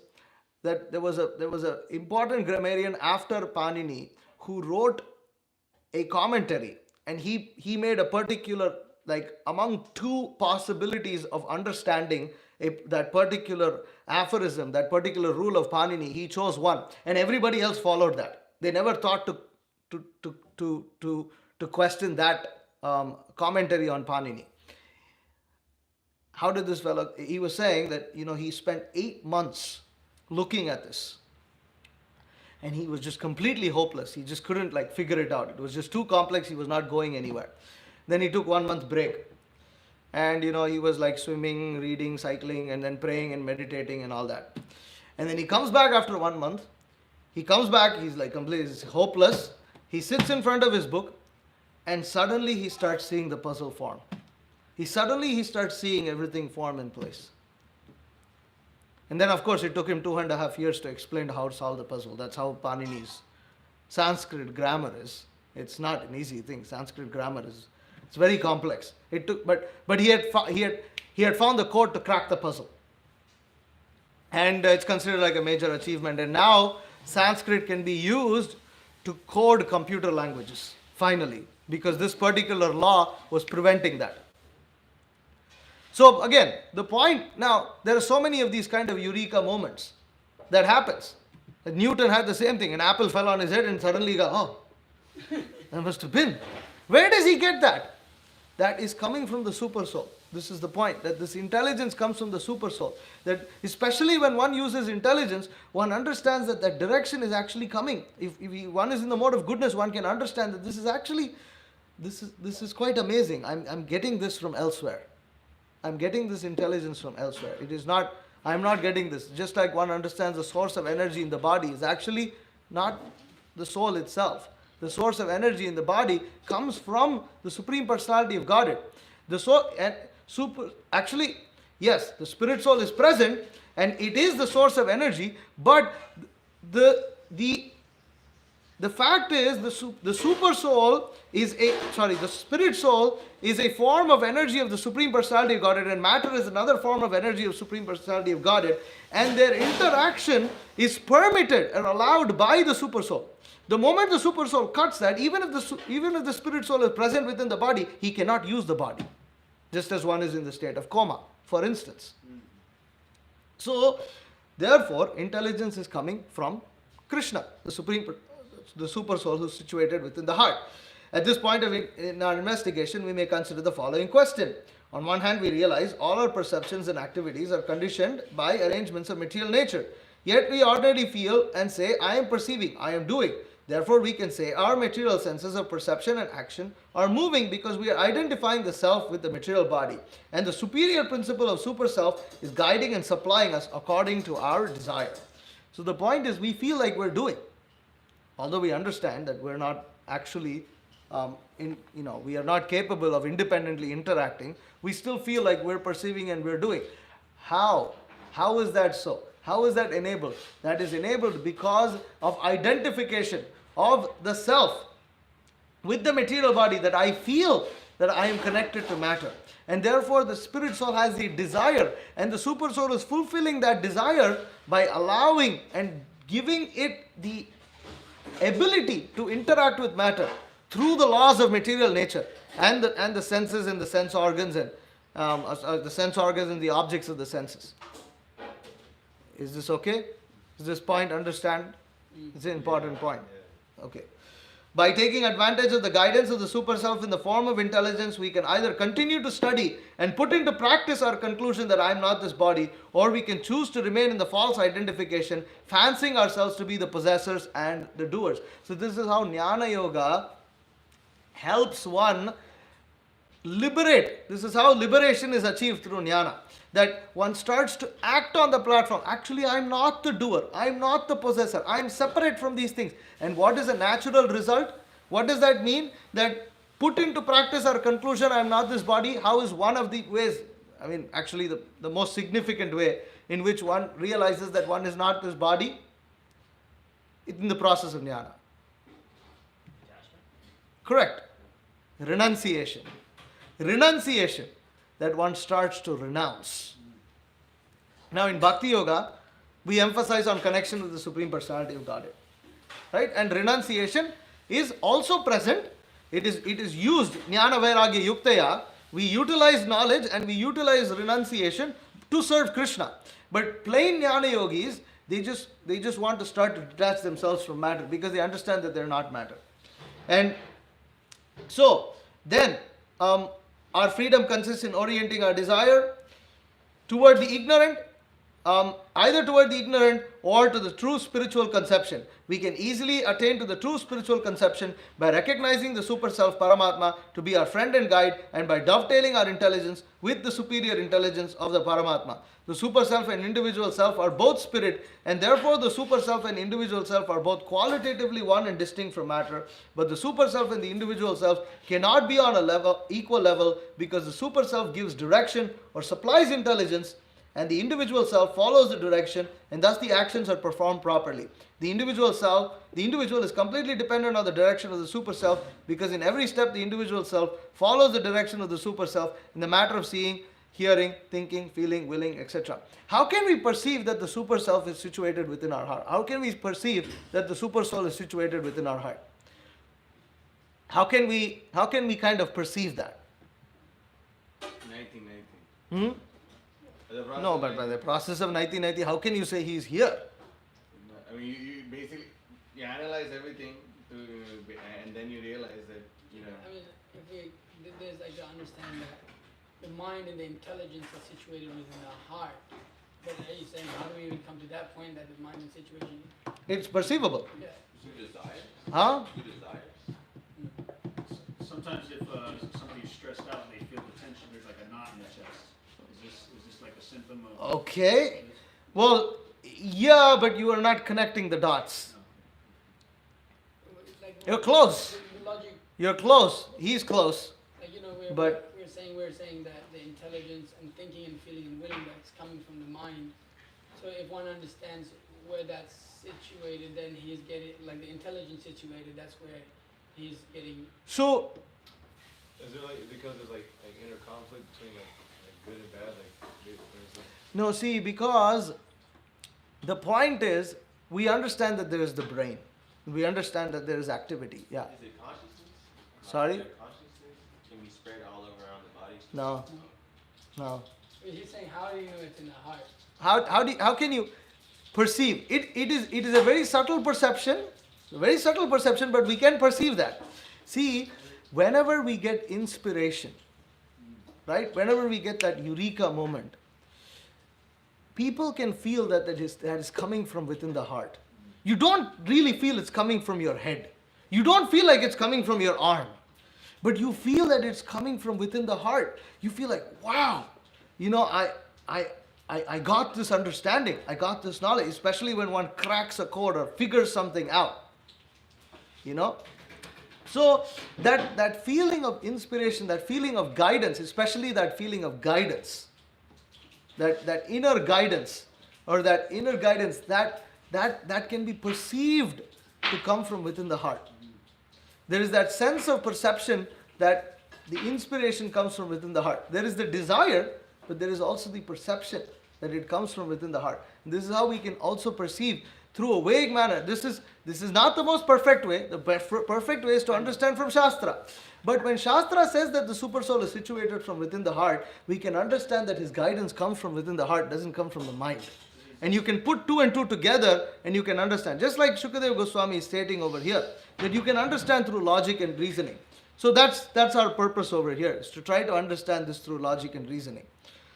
that there was a important grammarian after Panini who wrote a commentary, and he made a particular, among two possibilities of understanding that particular aphorism, that particular rule of Panini, he chose one, and everybody else followed that. They never thought to question that commentary on Panini. How did this fellow? He was saying that he spent 8 months looking at this, and he was just completely hopeless. He just couldn't figure it out. It was just too complex. He was not going anywhere. Then he took 1 month break. And he was swimming, reading, cycling, and then praying and meditating and all that. And then he comes back after 1 month. He's completely hopeless. He sits in front of his book, and suddenly he starts seeing the puzzle form. He starts seeing everything form in place. And then, of course, it took him 2.5 years to explain how to solve the puzzle. That's how Panini's Sanskrit grammar is. It's not an easy thing. Sanskrit grammar it's very complex. It took, but he had found the code to crack the puzzle, and it's considered like a major achievement. And now Sanskrit can be used to code computer languages finally, because this particular law was preventing that. So again, the point now, there are so many of these kind of eureka moments that happens. Newton had the same thing. An apple fell on his head, and suddenly he got There must have been. Where does he get that? That is coming from the super soul. This is the point, that this intelligence comes from the super soul. That especially when one uses intelligence, one understands that that direction is actually coming. If one is in the mode of goodness, one can understand that this is actually, this is quite amazing. I'm getting this from elsewhere. I'm getting this intelligence from elsewhere. It is not, I'm not getting this. Just like one understands the source of energy in the body is actually not the soul itself. The source of energy in the body comes from the Supreme Personality of Godhead. The soul and actually, yes, the spirit soul is present and it is the source of energy, but the fact is the super soul is the spirit soul is a form of energy of the Supreme Personality of Godhead, and matter is another form of energy of Supreme Personality of Godhead, and their interaction is permitted and allowed by the super soul. The moment the super soul cuts that, even if the spirit soul is present within the body, he cannot use the body, just as one is in the state of coma, for instance. So, therefore, intelligence is coming from Krishna, the super soul who is situated within the heart. At this point in our investigation, we may consider the following question. On one hand, we realize all our perceptions and activities are conditioned by arrangements of material nature. Yet we already feel and say, I am perceiving, I am doing. Therefore, we can say our material senses of perception and action are moving because we are identifying the self with the material body. And the superior principle of super self is guiding and supplying us according to our desire. So the point is, we feel like we're doing. Although we understand that we're not actually, we are not capable of independently interacting, we still feel like we're perceiving and we're doing. How? How is that so? How is that enabled? That is enabled because of identification of the self with the material body, that I feel that I am connected to matter. And therefore the spirit soul has the desire, and the super soul is fulfilling that desire by allowing and giving it the ability to interact with matter through the laws of material nature and the senses and the sense organs and the sense organs and the objects of the senses. Is this okay? Is this point understand? It's an important point. Okay. By taking advantage of the guidance of the super self in the form of intelligence, we can either continue to study and put into practice our conclusion that I am not this body, or we can choose to remain in the false identification, fancying ourselves to be the possessors and the doers. So this is how Jnana Yoga helps one liberate. This is how liberation is achieved through Jnana. That one starts to act on the platform. Actually, I am not the doer. I am not the possessor. I am separate from these things. And what is a natural result? What does that mean? That put into practice our conclusion, I am not this body. How is one of the ways, actually the most significant way in which one realizes that one is not this body? In the process of Jnana. Correct. Renunciation. Renunciation. That one starts to renounce. Now in Bhakti Yoga, we emphasize on connection with the Supreme Personality of Godhead. Right? And renunciation is also present. It is used, Jnana Vairagya Yuktaya. We utilize knowledge and we utilize renunciation to serve Krishna. But plain Jnana Yogis, they just want to start to detach themselves from matter because they understand that they're not matter. And so, then, our freedom consists in orienting our desire toward the ignorant, either toward the ignorant or to the true spiritual conception. We can easily attain to the true spiritual conception by recognizing the super self Paramatma to be our friend and guide, and by dovetailing our intelligence with the superior intelligence of the Paramatma. The super self and individual self are both spirit, and therefore the super self and individual self are both qualitatively one and distinct from matter. But the super self and the individual self cannot be on a equal level, because the super self gives direction or supplies intelligence, and the individual self follows the direction, and thus the actions are performed properly. The individual is completely dependent on the direction of the super self, because in every step the individual self follows the direction of the super self in the matter of seeing, hearing, thinking, feeling, willing, etc. How can we perceive that the super self is situated within our heart? How can we perceive that the super soul is situated within our heart? How can we kind of perceive that? Nothing. No, but by the process of 1990, how can you say he is here? You basically analyze everything, and then you realize that, you know. I mean, there's like to understand that the mind and the intelligence are situated within the heart. But are you saying, how do we even come to that point that the mind and situation? It's perceivable. Yeah. Through desire. Huh? Through desire. Sometimes if somebody's stressed out, they feel the tension, there's like a knot in the chest. Is this like a symptom of... Okay. Well, yeah, but you are not connecting the dots. It's like You're close. the logic, You're close. He's close. like, you know, But- we're saying that the intelligence and thinking and feeling and willing that's coming from the mind. So if one understands where that's situated, then he's getting, like the intelligence situated, that's where he's getting. So, Is there like, because there's like inner conflict between like good and bad, there's like, no, see, because the point is, we understand that there is the brain. We understand that there is activity. Yeah. is it consciousness? Sorry? Is there consciousness can be spread all over around the body? No. No. He's saying, how do you know it's in the heart? How can you perceive? It is a very subtle perception, but we can perceive that. See, whenever we get inspiration, right? Whenever we get that eureka moment, people can feel that is coming from within the heart. You don't really feel it's coming from your head. You don't feel like it's coming from your arm. But you feel that it's coming from within the heart. You feel like, wow, you know, I got this understanding. I got this knowledge, especially when one cracks a code or figures something out. You know? So that feeling of inspiration, that feeling of guidance, especially that feeling of guidance, that inner guidance, or that inner guidance, that can be perceived to come from within the heart. There is that sense of perception that the inspiration comes from within the heart. There is the desire, but there is also the perception that it comes from within the heart. And this is how we can also perceive through a vague manner. This is not the most perfect way. The perfect way is to understand from Shastra. But when Shastra says that the super soul is situated from within the heart, we can understand that his guidance comes from within the heart, doesn't come from the mind. And you can put two and two together and you can understand. Just like Shukadeva Goswami is stating over here, that you can understand through logic and reasoning. So that's our purpose over here, is to try to understand this through logic and reasoning.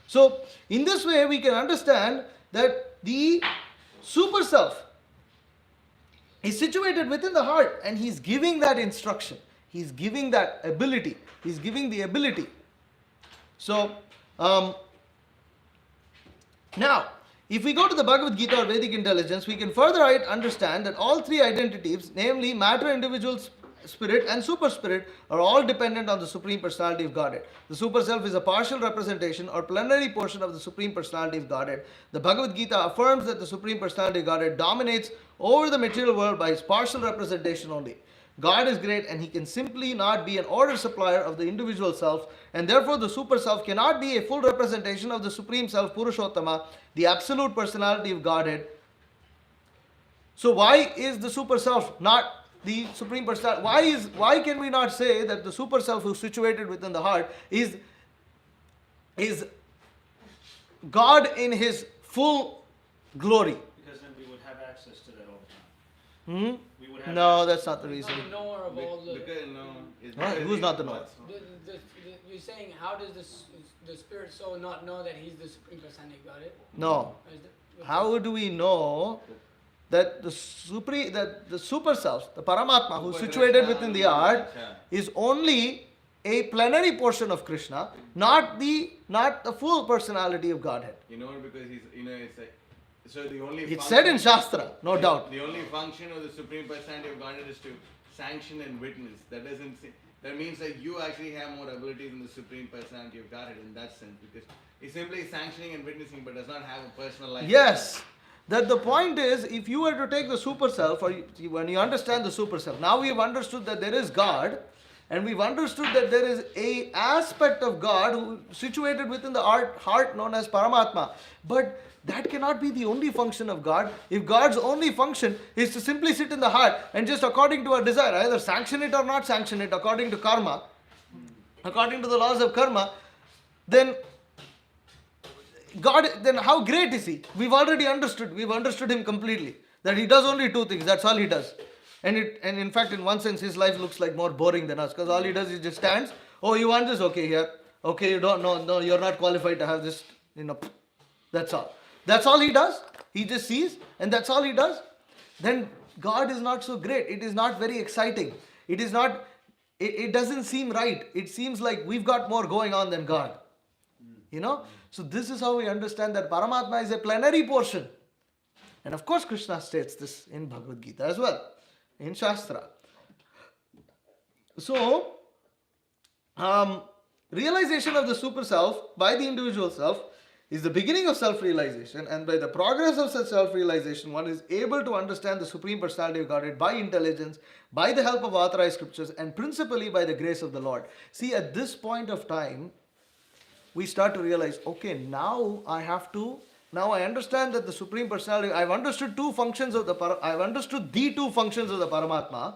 So in this way we can understand that the super self is situated within the heart, and he's giving that instruction. He's giving that ability. He's giving the ability. So now, if we go to the Bhagavad Gita or Vedic intelligence, we can further understand that all three identities, namely matter, individual spirit and super spirit, are all dependent on the Supreme Personality of Godhead. The super self is a partial representation or plenary portion of the Supreme Personality of Godhead. The Bhagavad Gita affirms that the Supreme Personality of Godhead dominates over the material world by his partial representation only. God is great and he can simply not be an order supplier of the individual self, and therefore the super self cannot be a full representation of the Supreme Self, Purushottama, the absolute personality of Godhead. So why is the super self not the Supreme Personality? Why can we not say that the super self who is situated within the heart is God in his full glory? Because then we would have access to that all the time. We would have No, access. that's not the reason. Not the knower of all the. Because, no, it's Huh? because Who's it- not the knower? You're saying, how does the spirit soul not know that he's the Supreme Personality of Godhead? No. Or is that- How do we know that the super self, the Paramatma, who is situated within the heart, is only a plenary portion of Krishna, not the full personality of Godhead? You know, because he's, you know, it's like, so the only It's said in Shastra, no doubt. The only function of the Supreme Personality of Godhead is to sanction and witness. That means that you actually have more ability than the Supreme Personality of Godhead in that sense, because he's simply sanctioning and witnessing but does not have a personal life. Yes. That the point is, if you were to take the super self, or when you understand the super self, now we have understood that there is God, and we've understood that there is a aspect of God who is situated within the heart known as Paramatma. But that cannot be the only function of God. If God's only function is to simply sit in the heart and just according to our desire, either sanction it or not sanction it according to karma, according to the laws of karma, then God, then how great is he? We've already understood. We've understood him completely. That he does only two things. That's all he does. And in fact, in one sense, his life looks like more boring than us, because all he does is just stands. Oh, you want this? Okay, here. Okay, you don't. No, you're not qualified to have this. That's all. That's all he does. He just sees, and that's all he does. Then God is not so great. It is not very exciting. It is not. It doesn't seem right. It seems like we've got more going on than God. So this is how we understand that Paramatma is a plenary portion. And of course Krishna states this in Bhagavad Gita as well, in Shastra. So, realization of the super self by the individual self is the beginning of self-realization, and by the progress of such self-realization, one is able to understand the Supreme Personality of Godhead by intelligence, by the help of authorized scriptures, and principally by the grace of the Lord. See, at this point of time, we start to realize, okay, now I understand that the Supreme Personality, I've understood the two functions of the Paramatma.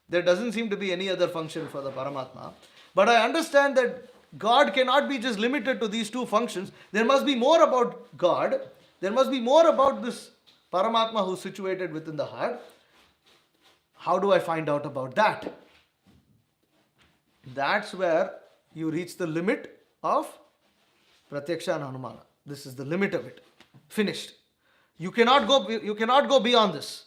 There doesn't seem to be any other function for the Paramatma. But I understand that God cannot be just limited to these two functions. There must be more about God. There must be more about this Paramatma who's situated within the heart. How do I find out about that? That's where you reach the limit of Pratyaksha and Anumana. This is the limit of it. Finished. You cannot go beyond this.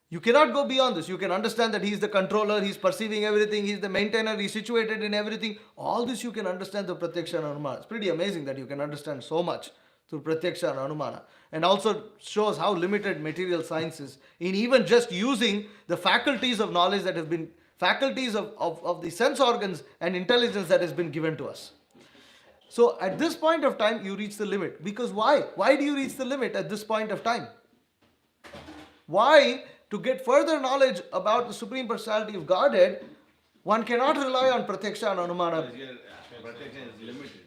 You cannot go beyond this. You can understand that he is the controller, he is perceiving everything, he is the maintainer, he is situated in everything. All this you can understand through Pratyaksha and Anumana. It's pretty amazing that you can understand so much through Pratyaksha and Anumana. And also shows how limited material science is in even just using the faculties of knowledge that have been, faculties of the sense organs and intelligence that has been given to us. So at this point of time, you reach the limit. Because why? Why do you reach the limit at this point of time? Why? To get further knowledge about the Supreme Personality of Godhead, one cannot rely on Pratyaksha and Anumana. Pratyaksha is limited.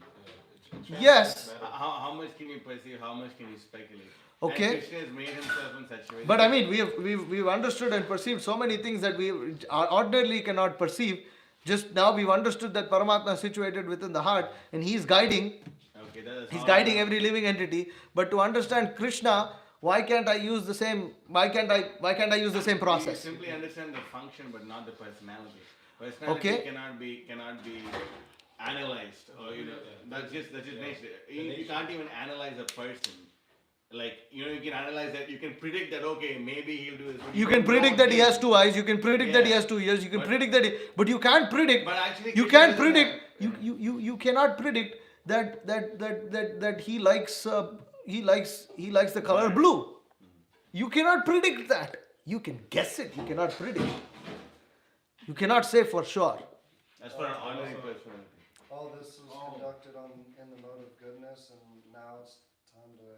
Yes. How much can you perceive? How much can you speculate? Okay. And Krishna has made himself in such a way. But I mean, we've understood and perceived so many things that we ordinarily cannot perceive. Just now we've understood that Paramatma is situated within the heart, and he's guiding. Okay, he's guiding every living entity. But to understand Krishna, why can't I use the same? Why can't I use the same process? You simply understand the function, but not the personality. Personality cannot be analyzed, or that's just nature. You can't even analyze a person. Like, you can analyze that, you can predict that, okay, maybe he'll do this. You can predict that he has 2 eyes, you can predict that he has 2 ears, you can predict that but you can't predict, but actually you can't predict, you cannot predict that he likes the color blue. You cannot predict that. You can guess it, you cannot predict. You cannot say for sure. That's for an ordinary person. All this was conducted in the mode of goodness, and now it's time to go to...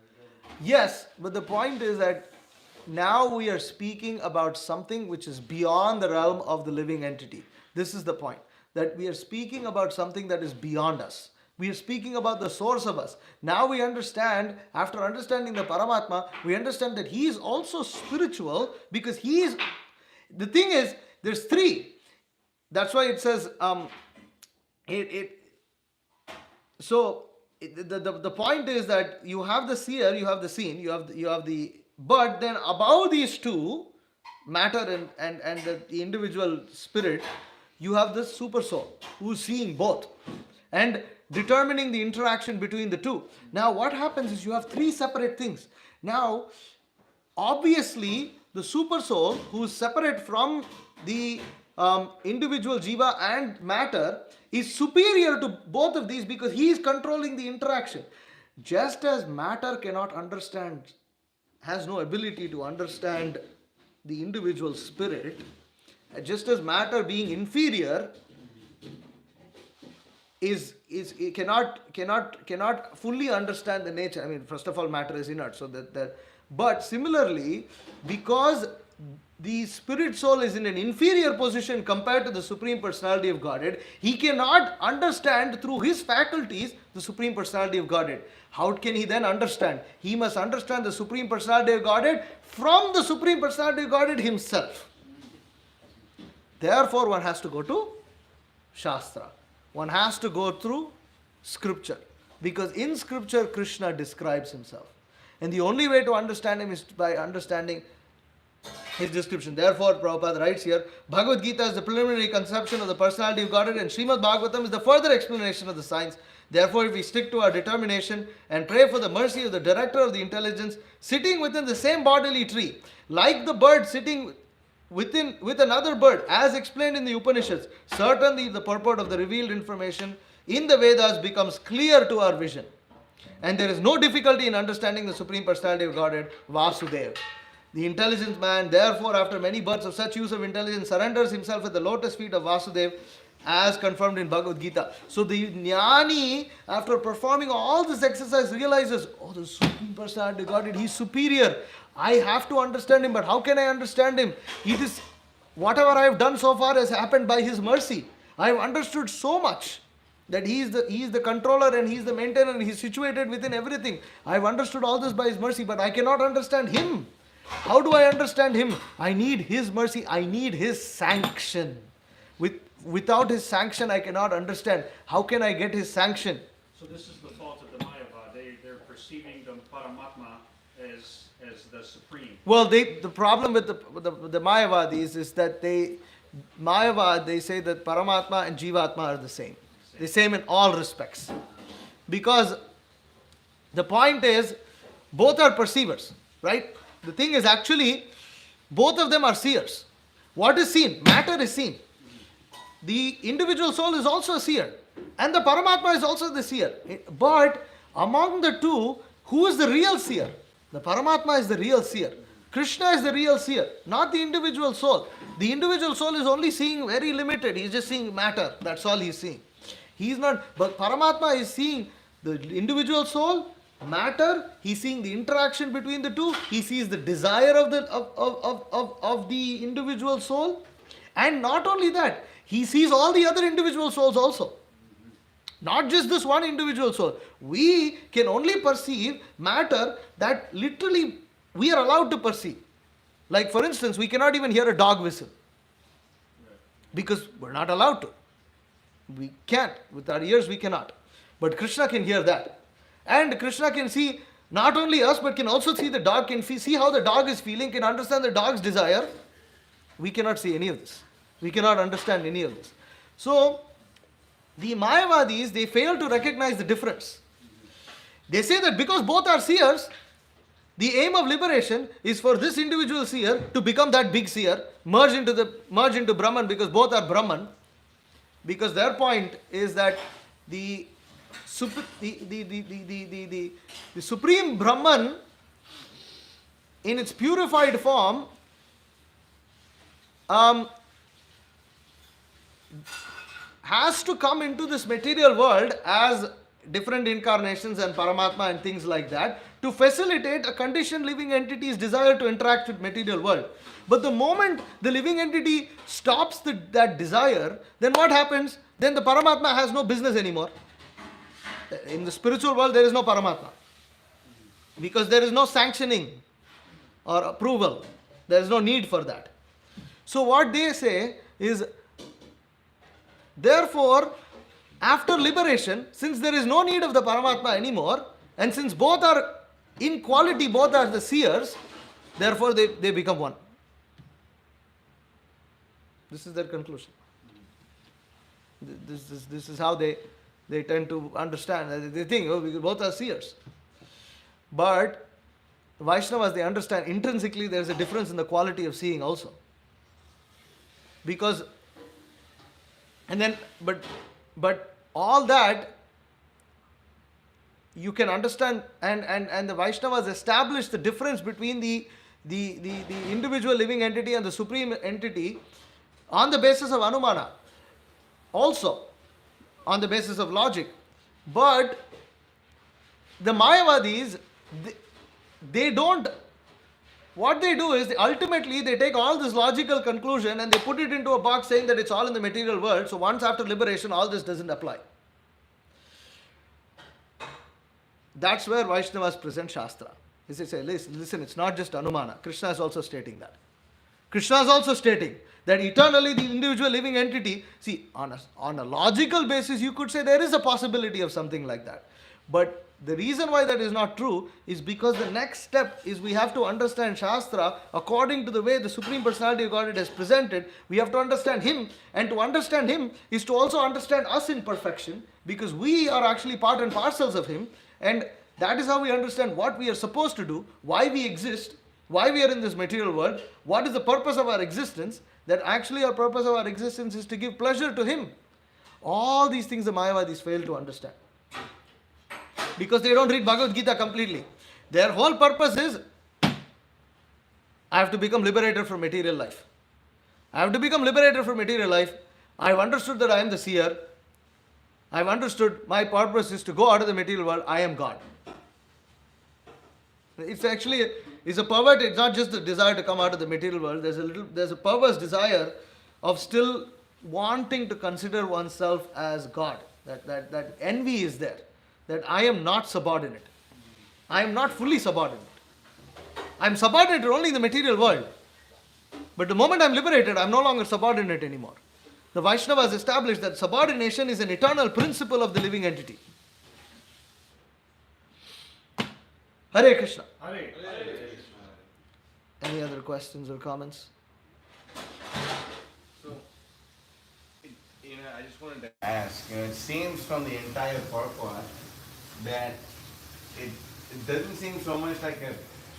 Yes, but the point is that now we are speaking about something which is beyond the realm of the living entity. This is the point. That we are speaking about something that is beyond us. We are speaking about the source of us. Now we understand, after understanding the Paramatma, we understand that he is also spiritual, because he is... The thing is, there's 3. That's why it says... The point is that you have the seer, you have the seen, you have the... But then above these 2, matter and the individual spirit, you have the super soul, who's seeing both and determining the interaction between the 2. Now what happens is you have 3 separate things. Now, obviously, the super soul, who's separate from the individual jiva and matter, is superior to both of these, because he is controlling the interaction. Just as matter cannot understand, has no ability to understand the individual spirit, just as matter being inferior cannot fully understand the nature. I mean, first of all, matter is inert, so but similarly, because the spirit soul is in an inferior position compared to the Supreme Personality of Godhead, he cannot understand through his faculties the Supreme Personality of Godhead. How can he then understand? He must understand the Supreme Personality of Godhead from the Supreme Personality of Godhead himself. Therefore, one has to go to Shastra. One has to go through scripture. Because in scripture, Krishna describes himself. And the only way to understand him is by understanding his description. Therefore, Prabhupada writes here, Bhagavad Gita is the preliminary conception of the personality of Godhead, and Srimad Bhagavatam is the further explanation of the science. Therefore, if we stick to our determination and pray for the mercy of the director of the intelligence, sitting within the same bodily tree, like the bird sitting with another bird, as explained in the Upanishads, certainly the purport of the revealed information in the Vedas becomes clear to our vision. And there is no difficulty in understanding the Supreme Personality of Godhead, Vasudeva. The intelligent man, therefore, after many births of such use of intelligence, surrenders himself at the lotus feet of Vasudeva, as confirmed in Bhagavad Gita. So the jnani, after performing all this exercise, realizes, oh, the Supreme Personality of Godhead, he is superior. I have to understand him, but how can I understand him? It is, whatever I have done so far has happened by his mercy. I have understood so much that he is the controller and he is the maintainer and he is situated within everything. I have understood all this by his mercy, but I cannot understand him. How do I understand him? I need his mercy. I need his sanction. Without his sanction, I cannot understand. How can I get his sanction? So this is the fault of the Mayavad. They're perceiving the Paramatma as the supreme. Well, the problem with the Mayavadis is that they say that Paramatma and Jivatma are the same. The same in all respects. Because the point is, both are perceivers, right? The thing is actually, both of them are seers. What is seen? Matter is seen. The individual soul is also a seer. And the Paramatma is also the seer. But among the two, who is the real seer? The Paramatma is the real seer. Krishna is the real seer, not the individual soul. The individual soul is only seeing very limited. He is just seeing matter. That's all he is seeing. He is not, but Paramatma is seeing the individual soul, matter. He is seeing the interaction between the two. He sees the desire of the individual soul. And not only that, he sees all the other individual souls also. Not just this one individual soul. We can only perceive matter that literally we are allowed to perceive. Like for instance, we cannot even hear a dog whistle. Because we're not allowed to. We can't. With our ears we cannot. But Krishna can hear that. And Krishna can see not only us, but can also see the dog, can see how the dog is feeling, can understand the dog's desire. We cannot see any of this. We cannot understand any of this. So, the Mayavadis, they fail to recognize the difference. They say that because both are seers, the aim of liberation is for this individual seer to become that big seer, merge into Brahman, because both are Brahman. Because their point is that the Supreme Brahman in its purified form has to come into this material world as different incarnations and Paramatma and things like that to facilitate a conditioned living entity's desire to interact with material world. But the moment the living entity stops that desire, then what happens? Then the Paramatma has no business anymore. In the spiritual world, there is no Paramatma. Because there is no sanctioning or approval. There is no need for that. So what they say is, therefore, after liberation, since there is no need of the Paramatma anymore, and since both are in quality, both are the seers, therefore they become one. This is their conclusion. This is how they tend to understand. They think, oh, both are seers. But Vaishnavas, they understand intrinsically there is a difference in the quality of seeing also. Because, and then, but all that you can understand, and the Vaishnavas establish the difference between the individual living entity and the supreme entity on the basis of Anumana, also on the basis of logic. But the Mayavadis, they don't, what they do is ultimately they take all this logical conclusion and they put it into a box saying that it's all in the material world. So once after liberation, all this doesn't apply. That's where Vaishnavas present Shastra. They say, listen, it's not just Anumana. Krishna is also stating that. Krishna is also stating that eternally the individual living entity, see, on a logical basis, you could say there is a possibility of something like that. But the reason why that is not true is because the next step is we have to understand Shastra according to the way the Supreme Personality of Godhead has presented. We have to understand Him, and to understand Him is to also understand us in perfection, because we are actually part and parcels of Him, and that is how we understand what we are supposed to do, why we exist, why we are in this material world, what is the purpose of our existence, that actually our purpose of our existence is to give pleasure to Him. All these things the Mayavadis fail to understand, because they don't read Bhagavad Gita completely. Their whole purpose is, I have to become liberated from material life. I have to become liberated from material life. I have understood that I am the seer. I have understood my purpose is to go out of the material world. I am God. It's actually, it's a pervert. It's not just the desire to come out of the material world. There's a perverse desire of still wanting to consider oneself as God. That envy is there. That I am not subordinate. I am not fully subordinate. I am subordinate only in the material world. But the moment I am liberated, I am no longer subordinate anymore. The Vaishnavas established that subordination is an eternal principle of the living entity. Hare Krishna. Hare. Any other questions or comments? So, I just wanted to ask, it seems from the entire purport that it doesn't seem so much like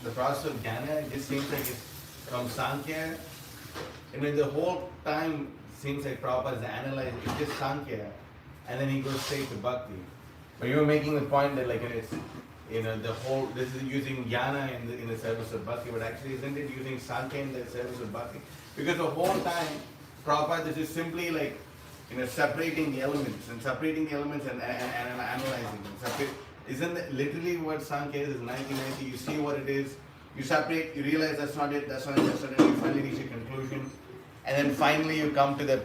the process of jnana, it just seems like it's from Sankhya. The whole time seems like Prabhupada is analyzing, it's just Sankhya, and then he goes straight to Bhakti. But you were making the point that it's, the whole, this is using jnana in the service of Bhakti, but actually isn't it using Sankhya in the service of Bhakti? Because the whole time, Prabhupada is just simply separating the elements and analyzing them. Isn't that literally what Sankhya is 1990? You see what it is, you separate, you realize that's not it, you finally reach a conclusion, and then finally you come to the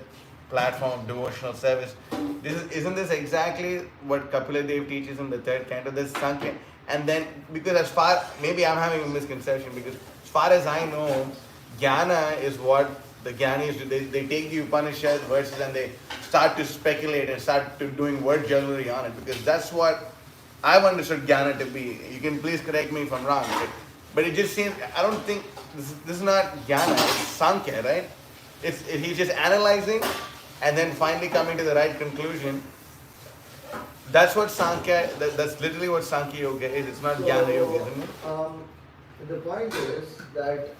platform of devotional service. Isn't this exactly what Kapila Dev teaches in the third canto? This Sankhya. And then, because maybe I'm having a misconception, because as far as I know, jnana is what the jnanis do. They take the Upanishad verses and they start to speculate and start to doing word jewelry on it, because that's what I've understood jnana to be. You can please correct me if I'm wrong, but it just seems, I don't think, this is not jnana, it's Sankhya, right? He's just analyzing and then finally coming to the right conclusion. That's what Sankhya, that's literally what Sankhya Yoga is. It's not Jnana Yoga, isn't it? The point is that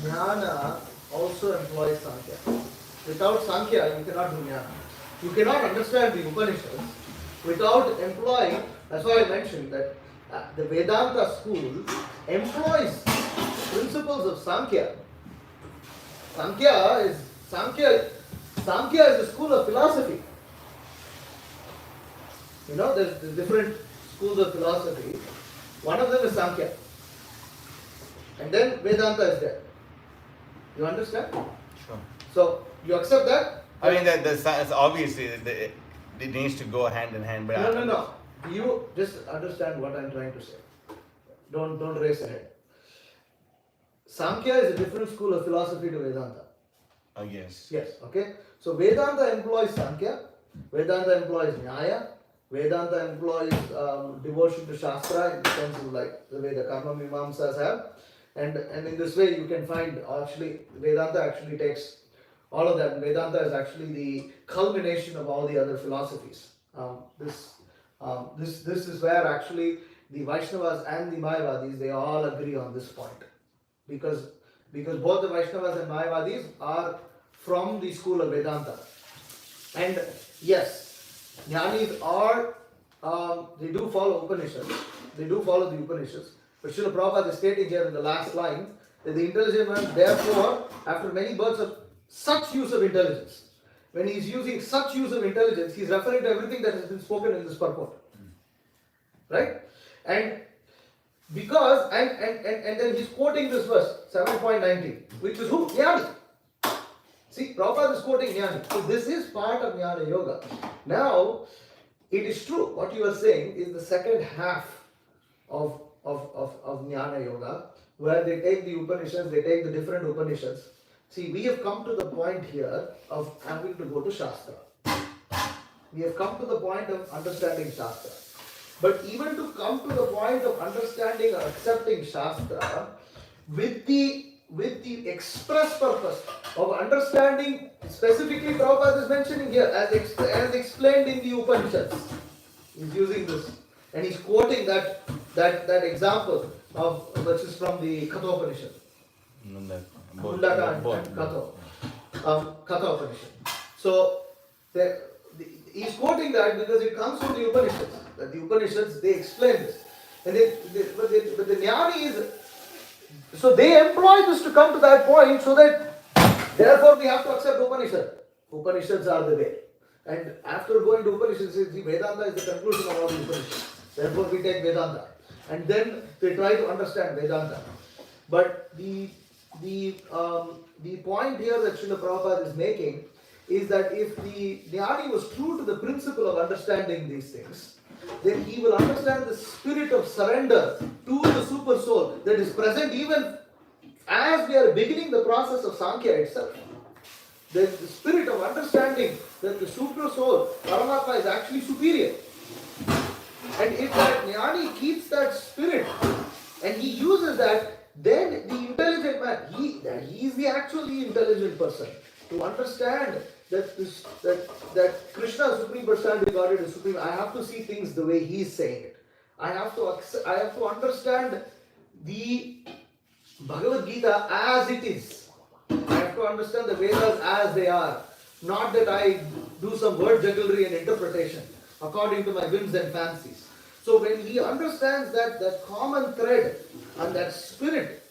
Jnana also employs Sankhya. Without Sankhya, you cannot do Jnana. You cannot understand the Upanishads without employing, that's why I mentioned that the Vedanta school employs principles of Sankhya. Sankhya is a school of philosophy. There's different schools of philosophy. One of them is Sankhya. And then Vedanta is there. You understand? Sure. So, you accept that? I mean, that's obviously, it needs to go hand in hand. But No. You just understand what I'm trying to say. Don't race ahead. Sankhya is a different school of philosophy to Vedanta. Oh, yes. Yes, okay. So Vedanta employs Sankhya, Vedanta employs Nyaya, Vedanta employs devotion to Shastra in the sense of like the way the Karma Mimamsas have. And in this way you can find actually Vedanta actually takes all of that. Vedanta is actually the culmination of all the other philosophies. This is where actually the Vaishnavas and the Mayavadis, they all agree on this point. Because both the Vaishnavas and Mayavadis are from the school of Vedanta. And yes, Jnanis are, they do follow Upanishads. They do follow the Upanishads. But Srila Prabhupada is stating here in the last line that the intelligent man, therefore, after many births of such use of intelligence, when he is using such use of intelligence, he is referring to everything that has been spoken in this purport. Right? And because, and then he's quoting this verse, 7.19, which is who? Jnani. See, Prabhupada is quoting Jnani. So this is part of Jnana Yoga. Now, it is true, what you are saying is the second half of Jnana Yoga, where they take the Upanishads, they take the different Upanishads. See, we have come to the point here of having to go to Shastra. We have come to the point of understanding Shastra. But even to come to the point of understanding or accepting Shastra with the express purpose of understanding, specifically Prabhupada is mentioning here as explained in the Upanishads. He's using this and he's quoting that example of which is from the Katha Upanishad. Mundaka and Katha Upanishad. So he's quoting that because it comes from the Upanishads. That the Upanishads, they explain this. And but the Jnani is, so they employ this to come to that point so that therefore we have to accept Upanishad. Upanishads are the way. And after going to Upanishads, the Vedanta is the conclusion of all the Upanishads. Therefore we take Vedanta. And then they try to understand Vedanta. But the point here that Srila Prabhupada is making is that if the Jnani was true to the principle of understanding these things, then he will understand the spirit of surrender to the super soul that is present even as we are beginning the process of Sankhya itself. The spirit of understanding that the super soul, Paramatma, is actually superior. And if that Jnani keeps that spirit and he uses that, then the intelligent man, he is the actually intelligent person to understand that Krishna, Supreme Personality Godhead, is supreme. I have to see things the way he is saying it. I have to understand the Bhagavad Gita as it is. I have to understand the Vedas as they are. Not that I do some word jugglery and interpretation according to my whims and fancies. So when he understands that common thread and that spirit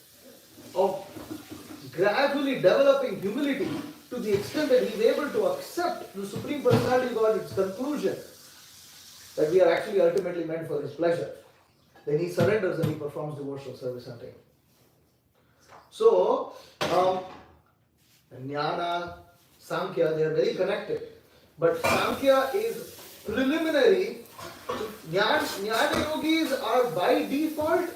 of gradually developing humility to the extent that he is able to accept the Supreme Personality God's conclusion that we are actually ultimately meant for his pleasure, then he surrenders and he performs devotional service unto him. So, Jnana, Sankhya, they are very connected. But Sankhya is preliminary. Jnana yogis are by default,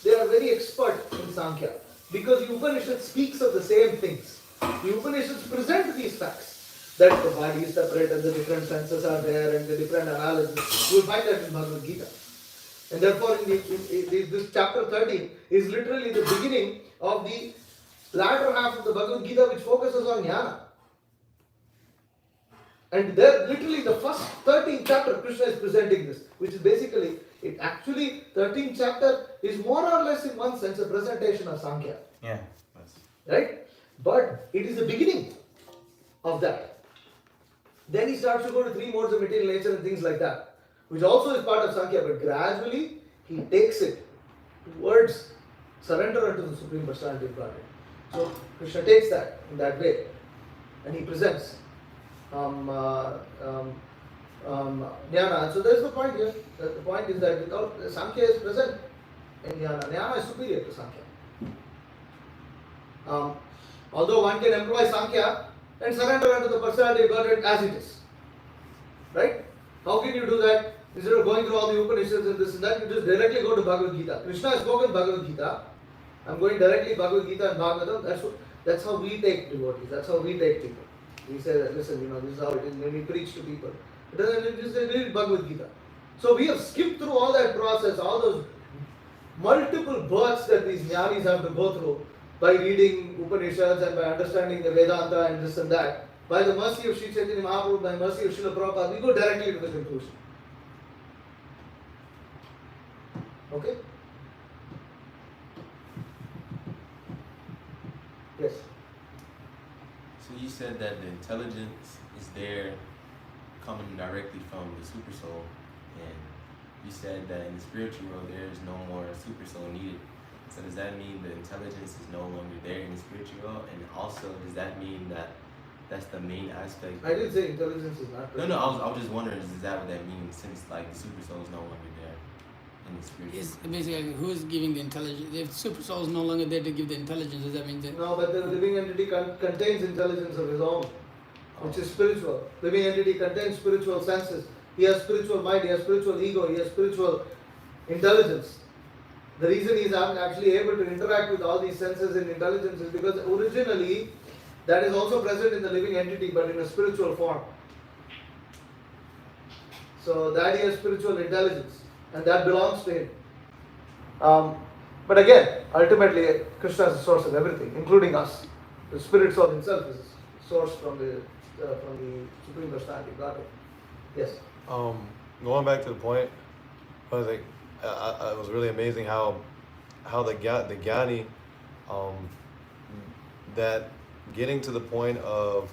they are very expert in Sankhya. Because the Upanishad speaks of the same things. The Upanishads present these facts. That the body is separate and the different senses are there and the different analysis. You will find that in Bhagavad Gita. And therefore, this chapter 13 is literally the beginning of the latter half of the Bhagavad Gita, which focuses on Jnana. And there, literally, the first 13th chapter, Krishna is presenting this, which is basically, 13th chapter is more or less in one sense a presentation of Sankhya. Yeah. Right? But it is the beginning of that. Then he starts to go to 3 modes of material nature and things like that, which also is part of Sankhya, but gradually he takes it towards surrender unto the Supreme Personality of Godhead. So Krishna takes that in that way and he presents Jnana. So there's the point here. The point is that without Sankhya is present in Jnana. Jnana is superior to Sankhya. Although one can employ Sankhya and surrender unto the Personality of Godhead as it is. Right? How can you do that? Instead of going through all the Upanishads and this and that, you just directly go to Bhagavad Gita. Krishna has spoken Bhagavad Gita. I'm going directly Bhagavad Gita and Bhagavatam. That's how we take devotees. That's how we take people. We say that, listen, this is how it is when we preach to people. It doesn't just read Bhagavad Gita. So we have skipped through all that process, all those multiple births that these jnanis have to go through by reading Upanishads and by understanding the Vedanta and this and that. By the mercy of Sri Chaitanya Mahaprabhu, by the mercy of Srila Prabhupada, we go directly to the conclusion. Okay? Yes. So you said that the intelligence is there coming directly from the super soul, and you said that in the spiritual world there is no more super soul needed. So does that mean the intelligence is no longer there in the spiritual world? And also, does that mean that that's the main aspect? I didn't say intelligence is not present. No, I was just wondering, is that what that means, since like the super soul is no longer there in the spiritual Yes, basically, who is giving the intelligence? If super soul is no longer there to give the intelligence, does that mean that? No, but the living entity contains intelligence of his own, which is spiritual. Living entity contains spiritual senses. He has spiritual mind, he has spiritual ego, he has spiritual intelligence. The reason he is actually able to interact with all these senses and intelligence is because originally that is also present in the living entity, but in a spiritual form. So that he has spiritual intelligence, and that belongs to him. But again, ultimately, Krishna is the source of everything, including us. The spirit soul himself is sourced from the Supreme Personality of Godhead. Yes. Going back to the point, I was like, it was really amazing how the Gyani, that getting to the point of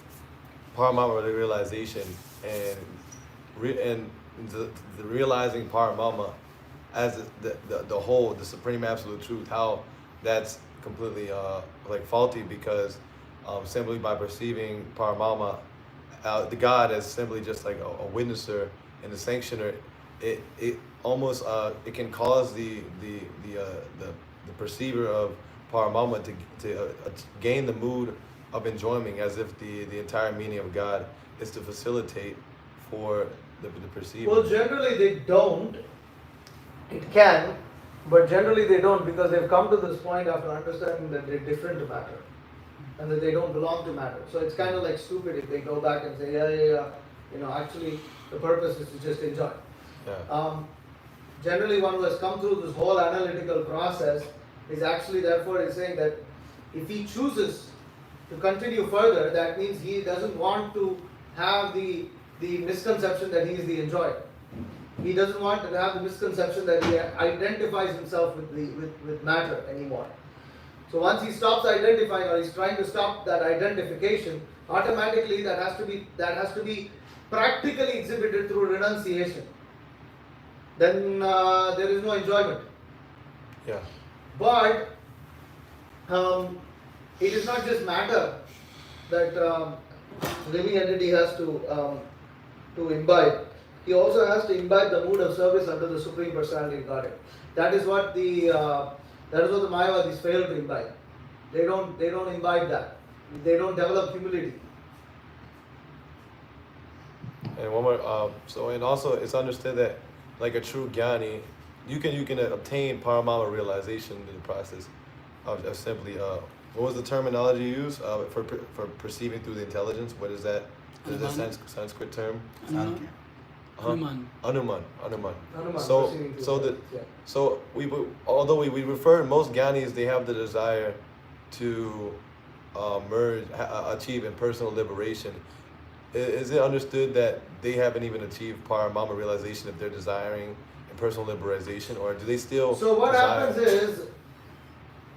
Paramama realization and the realizing Paramama as the whole, the supreme absolute truth, how that's completely like faulty, because simply by perceiving Paramama, the God as simply just like a witnesser and a sanctioner, it almost it can cause the perceiver of Paramama to gain the mood of enjoyment, as if the entire meaning of God is to facilitate for the perceiver. Well, generally they don't. It can, but generally they don't, because they've come to this point after understanding that they're different to matter and that they don't belong to matter. So it's kind of like stupid if they go back and say, yeah, actually the purpose is to just enjoy. Yeah. Generally one who has come through this whole analytical process is actually therefore is saying that if he chooses to continue further, that means he doesn't want to have the misconception that he is the enjoyer. He doesn't want to have the misconception that he identifies himself with matter anymore. So once he stops identifying, or he's trying to stop that identification, automatically that has to be practically exhibited through renunciation. Then there is no enjoyment. Yeah. But it is not just matter that living entity has to imbibe. He also has to imbibe the mood of service under the Supreme Personality of Godhead. That is what the Mayavadis fail to imbibe. They don't imbibe that. They don't develop humility. And one more, and also it's understood that like a true Gyani, you can obtain Paramama realization in the process of simply, what was the terminology used for perceiving through the intelligence? What is that? Is that Sanskrit term? Anuman. Anuman. So although we refer, most Gyanis, they have the desire to achieve impersonal liberation. Is it understood that they haven't even achieved Paramama realization if they're desiring impersonal liberation, or do they still? So what desire? happens is,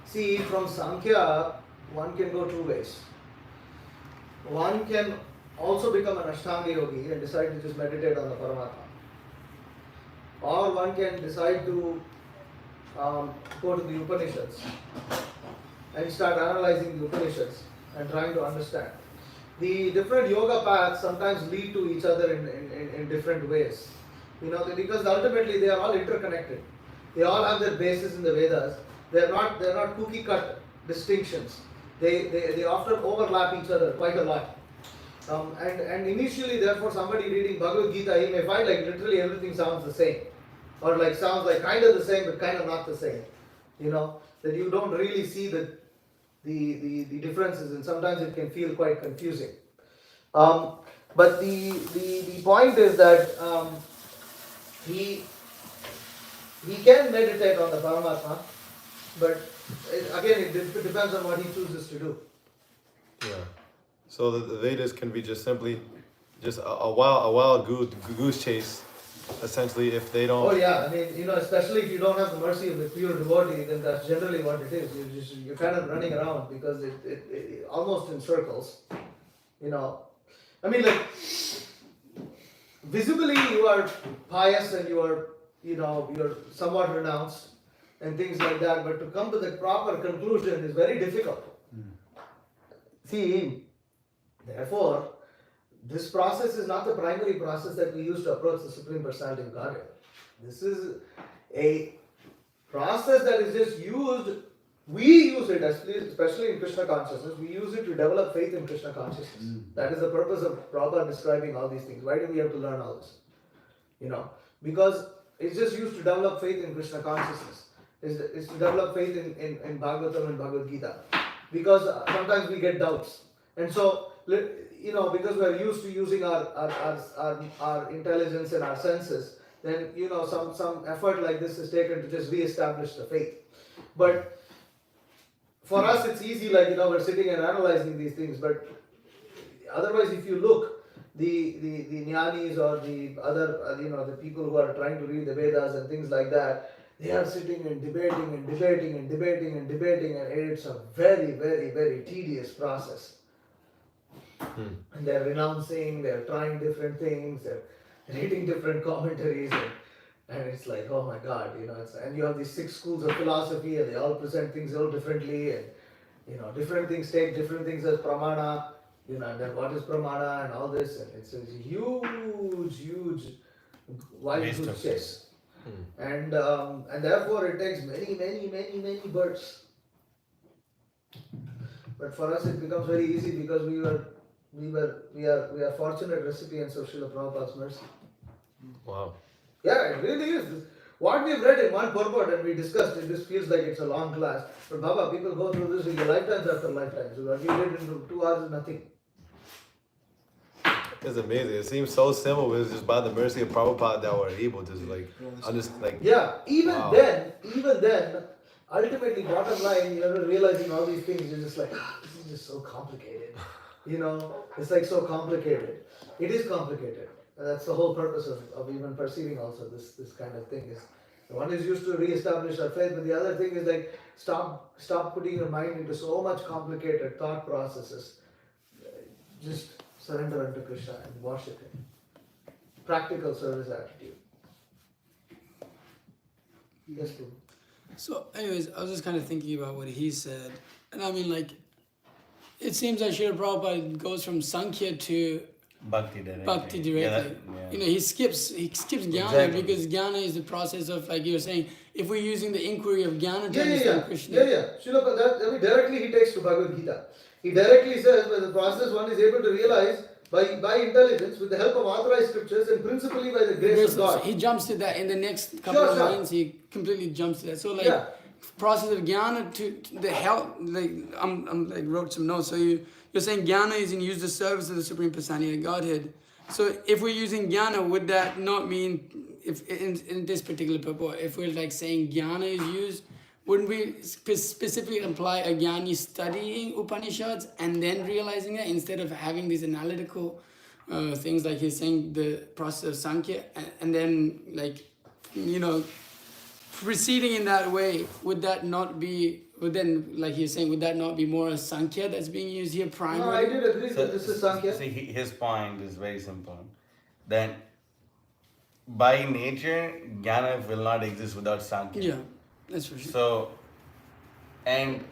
see, from Sankhya, one can go two ways. One can also become an Ashtanga yogi and decide to just meditate on the Paramatma. Or one can decide to go to the Upanishads and start analyzing the Upanishads and trying to understand. The different yoga paths sometimes lead to each other in different ways. Because ultimately they are all interconnected. They all have their basis in the Vedas. They're not cookie cut distinctions. They often overlap each other quite a lot. And initially, therefore, somebody reading Bhagavad Gita, he may find like literally everything sounds the same, or like sounds like kind of the same but kind of not the same. That you don't really see the differences, and sometimes it can feel quite confusing. But the point is that he can meditate on the Paramatma, but again it depends on what he chooses to do. Yeah. So the Vedas can be just simply just a wild goose chase, essentially, if they don't. Oh yeah, I mean, especially if you don't have the mercy of the pure devotee, then that's generally what it is. You're kind of running around because it almost in circles. I mean, like visibly you are pious and you're somewhat renounced and things like that, but to come to the proper conclusion is very difficult. See, therefore, this process is not the primary process that we use to approach the Supreme Personality of Godhead. This is a process that is just used, we use it, especially in Krishna consciousness, we use it to develop faith in Krishna consciousness. That is the purpose of Prabhupada describing all these things. Why do we have to learn all this? Because it's just used to develop faith in Krishna consciousness. It's to develop faith in Bhagavatam and Bhagavad Gita. Because sometimes we get doubts. And so, because we are used to using our intelligence and our senses, then some effort like this is taken to just re-establish the faith. But for us, it's easy, we're sitting and analyzing these things. But otherwise, if you look, the jnanis or the other, the people who are trying to read the Vedas and things like that, they are sitting and debating and debating and debating and debating, and it's a very, very, very tedious process. And they're renouncing, they're trying different things, they're reading different commentaries, and it's like, oh my God, and you have these 6 schools of philosophy, and they all present things all differently, and different things take different things as pramana, and then what is pramana and all this, and it's a huge wild goose chase. And therefore it takes many births. But for us it becomes very easy because we are fortunate recipients of Srila Prabhupada's mercy. Wow. Yeah, it really is. What we've read in one purport and we discussed it, this feels like it's a long class. But Baba, people go through this in lifetimes after lifetimes. What we did in 2 hours is nothing. It's amazing. It seems so simple, but it's just by the mercy of Prabhupada that we're able to understand. Yeah, even wow. then, ultimately, bottom line, realizing all these things, you're just like, this is just so complicated. It's like so complicated. It is complicated. And that's the whole purpose of even perceiving also this kind of thing. Is one is used to re-establish our faith, but the other thing is like stop putting your mind into so much complicated thought processes. Just surrender unto Krishna and worship Him. Practical service attitude. Yes, Prabhu. So, anyways, I was just kind of thinking about what he said, and I mean, it seems like Srila Prabhupada goes from Sankhya to Bhakti directly. He skips jnana Exactly. because jnana is the process of, like you were saying, if we're using the inquiry of jnana to understand Krishna. Srila, directly he takes to Bhagavad Gita. He directly says by the process one is able to realize by intelligence with the help of authorized scriptures and principally by the grace of God. He jumps to that in the next couple of lines. He completely jumps to that. So process of jnana to the help. I'm wrote some notes. So you're saying jnana is in use the service of the Supreme Personality of Godhead. So if we're using jnana, would that not mean, if in this particular purport, if we're saying jnana is used, wouldn't we specifically imply a jnani studying Upanishads and then realizing that instead of having these analytical things like he's saying, the process of Sankhya, and then proceeding in that way, would that not be, like he's saying, would that not be more a Sankhya that's being used here primarily? No, I did agree that this is Sankhya. See, his point is very simple. Then, by nature, jnana will not exist without Sankhya. Yeah, that's for sure. So, and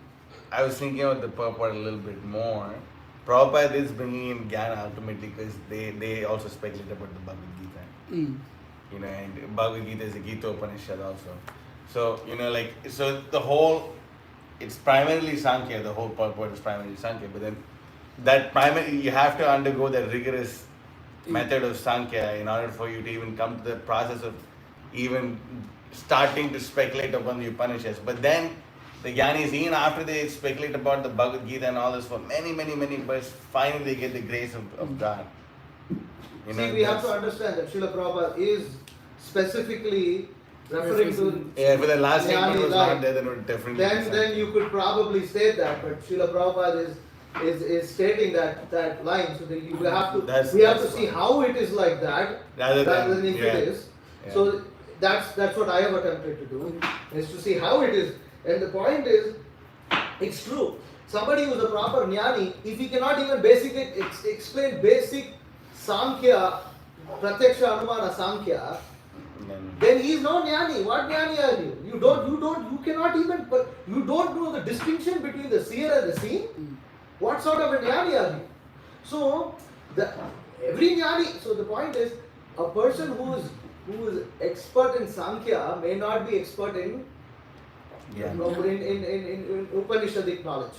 I was thinking about the purport a little bit more. Prabhupada is bringing in jnana ultimately because they also speculate about the Bhagavad Gita. And Bhagavad Gita is a Gita Upanishad also. So, so the whole, it's primarily Sankhya, the whole purport is primarily Sankhya, but then you have to undergo that rigorous method of Sankhya in order for you to even come to the process of even starting to speculate upon the Upanishads. But then the Jnanis, even after they speculate about the Bhagavad Gita and all this for many births, finally they get the grace of God. We have to understand that Srila Prabhupada is specifically referring to... Yeah, if the last statement was not there, then it would definitely Then you could probably state that, but Srila Prabhupada is stating that line, so that we have to see how it is like that rather than if it is. Yeah. So that's what I have attempted to do, is to see how it is. And the point is, it's true. Somebody who is a proper jnani, if he cannot even basically explain basic Sankhya, Pratyaksha Anumana Sankhya, then he is no jnani. What jnani are you? You don't know the distinction between the seer and the seen? What sort of a jnani are you? So, every jnani, so the point is, a person who is expert in Sankhya may not be expert in Upanishadic knowledge.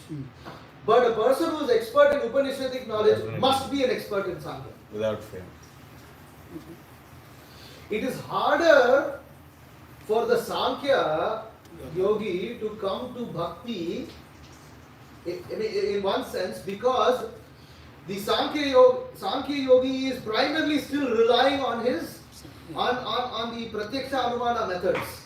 But a person who is expert in Upanishadic knowledge must be an expert in Sankhya. Without fail. It is harder for the Sankhya yogi to come to bhakti in one sense, because The Sankhya Yogi is primarily still relying on his on the Pratyaksha Anumana methods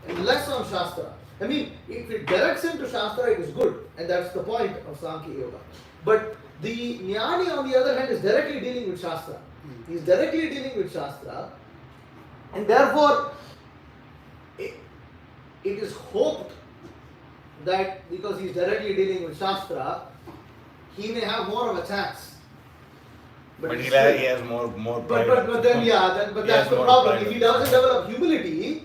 and less on Shastra. I mean, if it directs him to Shastra, it is good, and that's the point of Sankhya Yoga. But the Jnani, on the other hand, is directly dealing with Shastra. He is directly dealing with Shastra, and therefore, it is hoped that because he is directly dealing with Shastra, he may have more of a chance. But it's he still- has more but then He that's has the more problem. pride If he of doesn't himself. develop humility,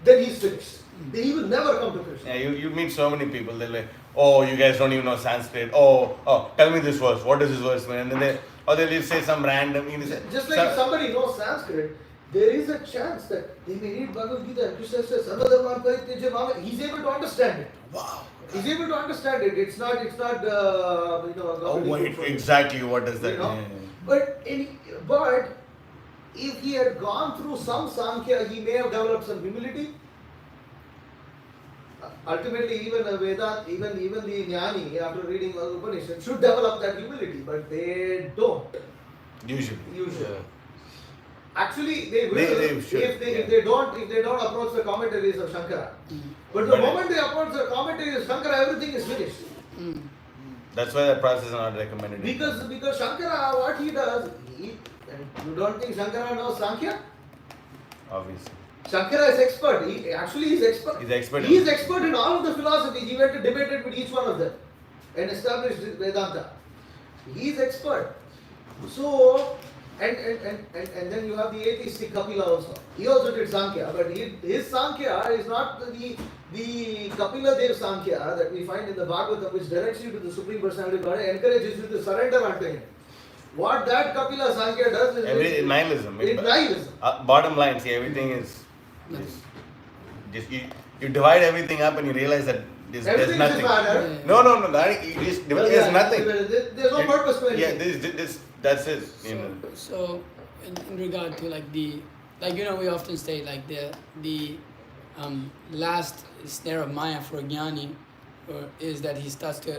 then he's finished. Then he will never come to Krishna. Yeah, you meet so many people, they're like, oh, you guys don't even know Sanskrit. Oh, tell me this verse. What does this verse mean? And then they'll say some random. Just like if somebody knows Sanskrit, there is a chance that they may read Bhagavad Gita and Krishna says, "Sarvadharman parityaja mama." He's able to understand it. Wow. He's able to understand it. It's not Oh, gobbledygook wait, for him. exactly what does that You know? mean? But if he had gone through some Sankhya, he may have developed some humility. Ultimately, even a Vedant, even the Jnani, after reading all the Upanishad, should develop that humility, but they don't. Usually. Usually. Actually, they will They should, if they don't approach the commentaries of Shankara. But the But- moment they approach the commentaries of Shankara, everything is finished. That's why that process is not recommended. Because Shankara, what he does, and you don't think Shankara knows Sankhya? Obviously. Shankara is expert. He's expert. He's expert in- He is expert in all of the philosophies. He went to debate it with each one of them and established Vedanta. He is expert. So, and then you have the atheistic Kapila also. He also did Sankhya, but his Sankhya is not the Kapila Dev Sankhya that we find in the Bhagavatam, which directs you to the Supreme Personality of God, encourages you to surrender unto Him. What that Kapila Sankhya does is Nihilism. It's nihilism. Bottom line, see, everything is just you divide everything up and you realize that there's Everything nothing. is matter. No, that you just there's nothing. There's no purpose to Yeah, anything. that's it. You know. So in regard to like we often say like the last snare of Maya for a Jnani is that he starts to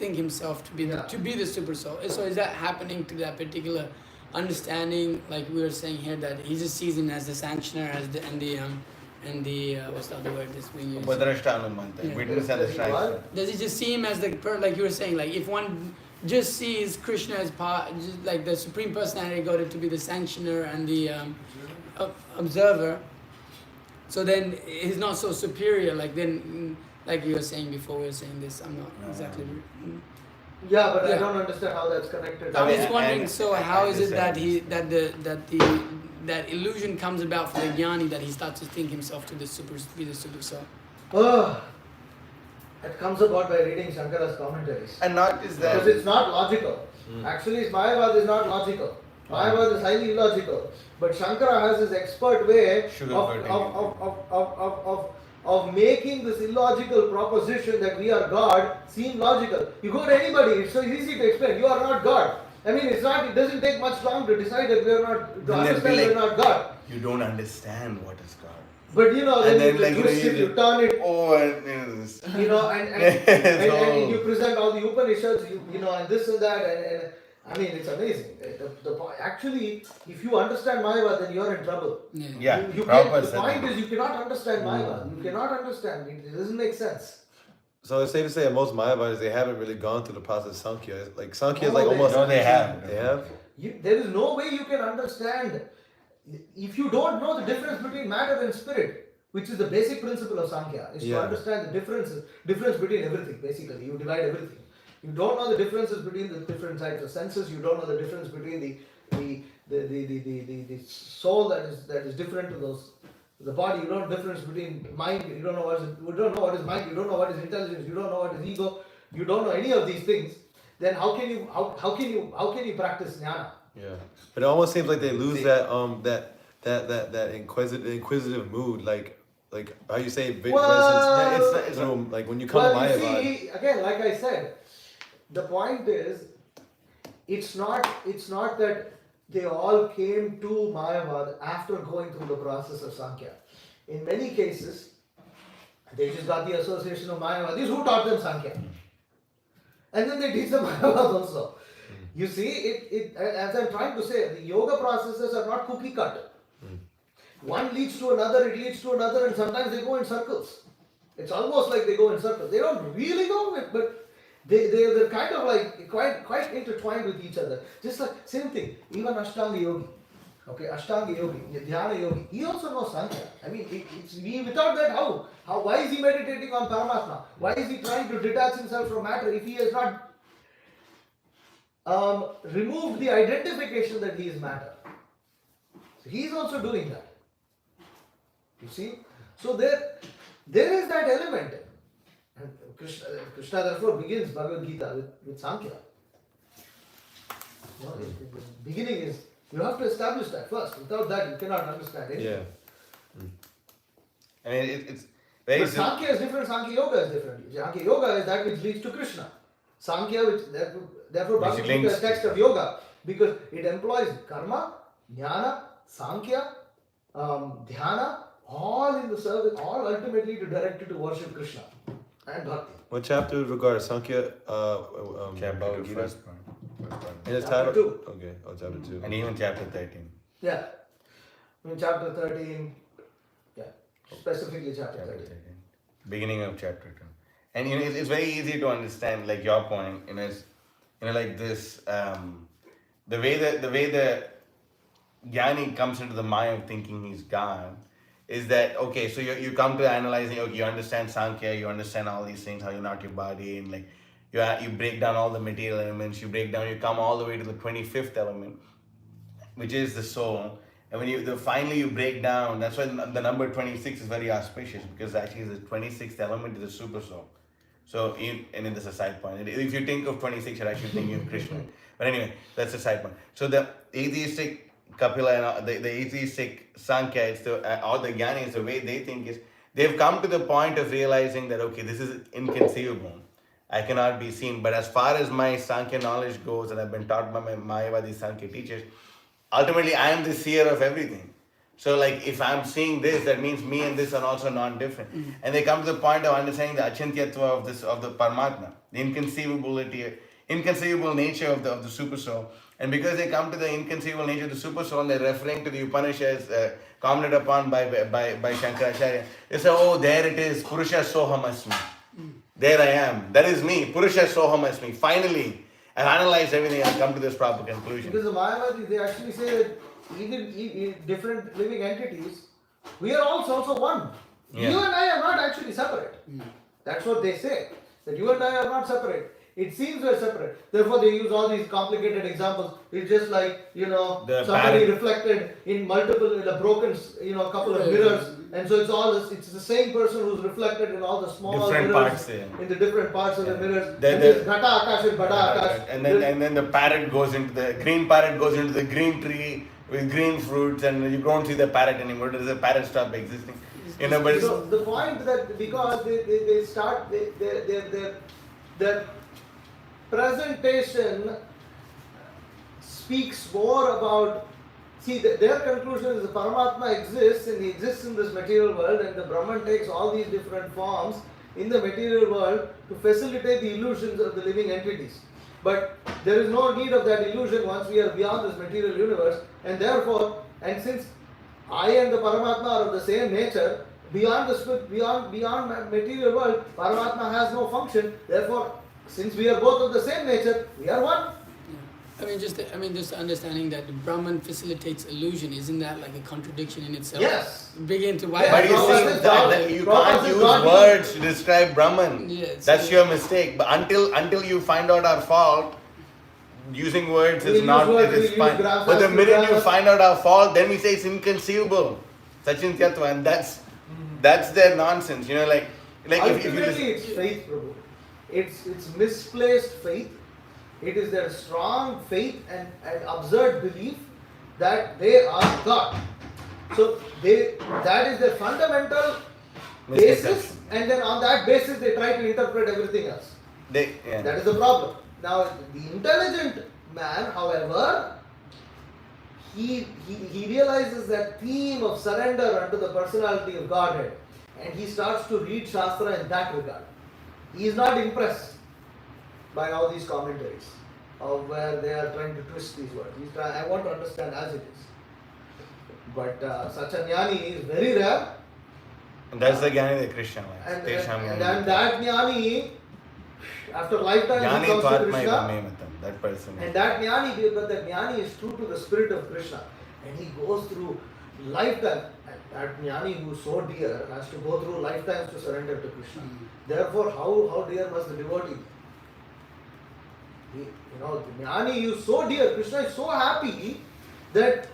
think himself to be the super soul. So is that happening to that particular understanding? Like we were saying here, that he just sees him as the sanctioner, and the what's the other word that's being used? Upadrashta witness and the shrine. Does he just see him as like you were saying, like if one just sees Krishna as just like the Supreme Personality of God to be the sanctioner and the observer, so then he's not so superior. Like then, like you were saying before, we were saying this. I'm not exactly. Yeah, but I Yeah. don't understand how that's connected. I'm mean, just wondering. and- So and how is it understand. that illusion comes about for the Jnani, that he starts to think himself to be the super soul? It comes about by reading Shankara's commentaries. And not just that. Because it's not logical. Actually, Mayavad is not logical. Mayavad is highly illogical. But Shankara has his expert way of making this illogical proposition that we are God seem logical. You go to anybody, it's so easy to explain. You are not God. I mean, it doesn't take much long to decide that we are not, to Then they'll understand be we are like- not God. You don't understand what is God. But you know, then And then, you like, you know, twist it, you you turn it, Oh, and this. you know, and you present all the Upanishads, and this and that, and I mean, it's amazing. Actually, if you understand Mayavad, then you are in trouble. Yeah, You Prabhupada the said point that. is, you cannot understand Mayavad. You cannot understand it. It doesn't make sense. So it's safe to say that most Mayavadis, they haven't really gone through the process of Sankhya. Like Sankhya is No, like they almost. No, they have. They have? There is no way you can understand if you don't know the difference between matter and spirit, which is the basic principle of Sankhya, is to Yeah. understand the difference between everything. Basically, you divide everything. You don't know the differences between the different types of senses. You don't know the difference between the soul that is different to those. The body, you don't know the difference between mind. You don't know what is mind. You don't know what is intelligence. You don't know what is ego. You don't know any of these things. Then how can you practice jnana? Yeah. But it almost seems like they lose that inquisitive mood, like how you say it's like when you come to Well, you Mayavad. see, again, like I said, the point is, it's not that they all came to Mayavad after going through the process of Sankhya. In many cases, they just got the association of Mayavad. This is who taught them Sankhya. And then they teach them Mayavad also. You see, as I'm trying to say, the yoga processes are not cookie cutter. One leads to another, it leads to another, and sometimes they go in circles. It's almost like they go in circles. They don't really go, but they're kind of like quite intertwined with each other. Just like, same thing, even Ashtanga Yogi. Okay, Ashtanga Yogi, Dhyana Yogi, he also knows Sankhya. I mean, without that, why is he meditating on Paramatma? Why is he trying to detach himself from matter if he has not removed the identification that he is matter? So he is also doing that. You see? So there is that element. And Krishna therefore begins Bhagavad Gita with Sankhya. No, the beginning is, you have to establish that first. Without that, you cannot understand anything. Yeah. I mean, it's very But Sankhya is different, Sankhya Yoga is different. Sankhya Yoga is that which leads to Krishna. Sankhya, which therefore Bhagavad Gita is text of yoga, because it employs karma, jnana, Sankhya, dhyana, all in the service, all ultimately to direct you to worship Krishna and bhakti. What chapter regards Sankhya? Bhagavad Gita. In the Chapter title? 2. Okay, chapter 2. And even chapter 13. Yeah. In chapter 13, yeah, specifically chapter 13. Beginning of chapter 2. And it's very easy to understand, like your point, it's like this, the way the Jnani comes into the mind of thinking he's God is that, okay, so you come to analyzing, okay, you understand Sankhya, you understand all these things, how you're not your body, and like you break down all the material elements, you come all the way to the 25th element, which is the soul. And when finally you break down, that's why the number 26 is very auspicious, because actually the 26th element is the super soul. So, and there's a side point. If you think of 26, you're actually thinking of Krishna. But anyway, that's a side point. So the atheistic Kapila and the atheistic Sankhya, or the Jnanis, the way they think is, they've come to the point of realizing that, okay, this is inconceivable. I cannot be seen. But as far as my Sankhya knowledge goes, and I've been taught by my Mayavadi Sankhya teachers, ultimately I am the seer of everything. So like if I'm seeing this, that means me and this are also non-different. Mm-hmm. And they come to the point of understanding the achintyatva of the Paramatma, the inconceivable nature of the super soul. And because they come to the inconceivable nature of the super soul, and they're referring to the Upanishads commented upon by Shankaracharya, they say, oh, there it is, Purusha Soham Asmi. There I am. That is me. Purusha Soham Asmi. Finally, I've analyzed everything and come to this proper conclusion. Because the Mayavadis, they actually say that even different living entities, we are also one. Yeah. You and I are not actually separate. That's what they say. That you and I are not separate. It seems we're separate. Therefore, they use all these complicated examples. It's just like, somebody reflected in a broken, couple of mirrors. And so it's the same person who's reflected in all the small different mirrors, parts, in the different parts of the mirrors. And Ghata Akash and Bada Akash. And then the parrot goes into the green green tree with green fruits, and you don't see the parrot anymore. Does the parrot stop existing? But so the point that because they start their presentation speaks more about. See, their conclusion is the Paramatma exists and he exists in this material world, and the Brahman takes all these different forms in the material world to facilitate the illusions of the living entities. But there is no need of that illusion once we are beyond this material universe, and therefore, and since I and the Paramatma are of the same nature, beyond material world, Paramatma has no function. Therefore, since we are both of the same nature, we are one. Just understanding that the Brahman facilitates illusion, isn't that like a contradiction in itself? Yes. Begin to why? But you see, that you can't use words to describe Brahman. Yes. That's your mistake. But until you find out our fault, using words is not. It is fine. But the minute you find out our fault, then we say it's inconceivable. Sachintyatva, and that's their nonsense. Ultimately, it's faith, Prabhu. It's misplaced faith. It is their strong faith and absurd belief that they are God. So that is their fundamental basis, and then on that basis they try to interpret everything else. That is the problem. Now the intelligent man, however, he realizes that theme of surrender unto the personality of Godhead, and he starts to read Shastra in that regard. He is not impressed by all these commentaries. where they are trying to twist these words. I want to understand as it is. But such a jnani is very rare. And that's the jnani that Krishna likes. And Tesham that jnani, after lifetime, Jnani he comes to Tvatma Krishna. Ivamematam, that person. And that jnani, but that jnani is true to the spirit of Krishna. And he goes through lifetime. And that jnani who is so dear has to go through lifetimes to surrender to Krishna. Therefore, how dear must the devotee be? The jnani is so dear. Krishna is so happy that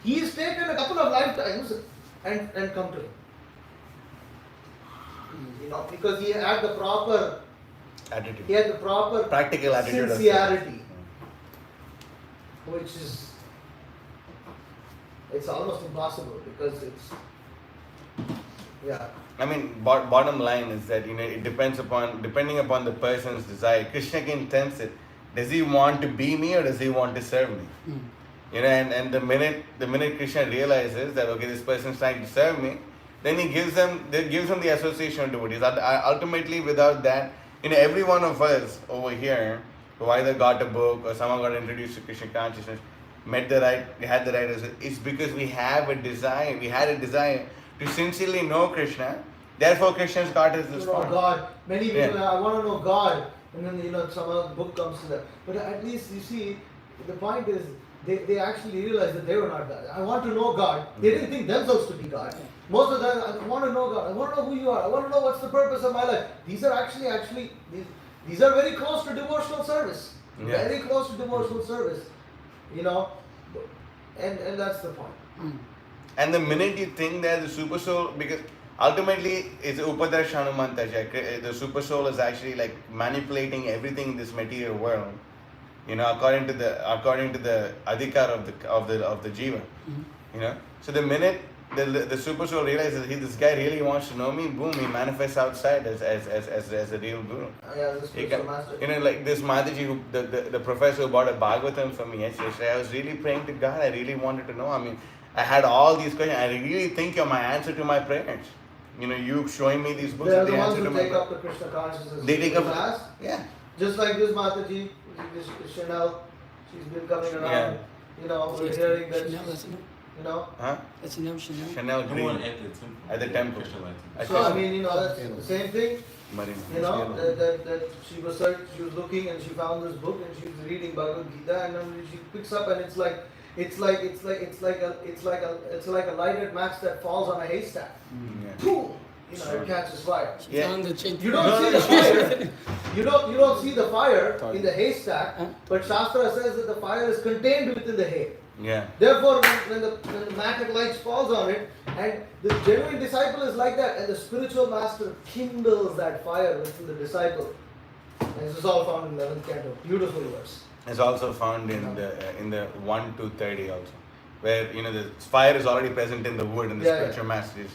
he is taken a couple of lifetimes and come to him. Because he had the proper Attitude. He had the proper Practical attitude. sincerity, which is, it's almost impossible because it's, yeah. I mean, bottom line is that it depending upon the person's desire. Krishna can sense it. Does he want to be me or does he want to serve me? And the minute Krishna realizes that okay, this person is trying to serve me, then he gives them the association of devotees. Ultimately, without that, every one of us over here who either got a book or someone got introduced to Krishna consciousness, we had the right, it's because we had a desire to sincerely know Krishna. Therefore, Krishna's got us this form. God. Many people, I want to know God, and then some other book comes to that. But at least you see, the point is, they actually realized that they were not God. I want to know God. They didn't think themselves to be God. Most of them, I want to know God. I want to know who you are. I want to know what's the purpose of my life. These are actually these are very close to devotional service. Yeah. Very close to devotional service. And that's the point. And the minute you think that the super soul, because ultimately it's Upadarsh Hanumantaja, the super soul is actually like manipulating everything in this material world, according to the adhikar of the jiva. So the minute the super soul realizes this guy really wants to know me, boom, he manifests outside as a real guru. The spiritual master. Like this Mataji, the professor who bought a Bhagavatam for me yesterday, I was really praying to God. I really wanted to know. I mean, I had all these questions. I really think you're my answer to my prayers. You showing me these books. They are the ones who take up the Krishna consciousness. They take up class. Yeah. Just like this Mataji, this Chanel, she's been coming around. We're hearing that. Huh? That's a name, Chanel. Chanel The Green one at the temple. So I mean, that's the same thing. Marina. That she was looking and she found this book and she was reading Bhagavad Gita and then she picks up and it's like a lighted match that falls on a haystack. Boom! It catches fire. Yeah. You don't see the fire. You don't see the fire in the haystack, but Shastra says that the fire is contained within the hay. Yeah. Therefore, when the matter light falls on it, and the genuine disciple is like that, and the spiritual master kindles that fire within the disciple. And this is all found in 11th canto. Beautiful verse. It's also found in the 1-30 also, where the fire is already present in the wood and the spiritual master is.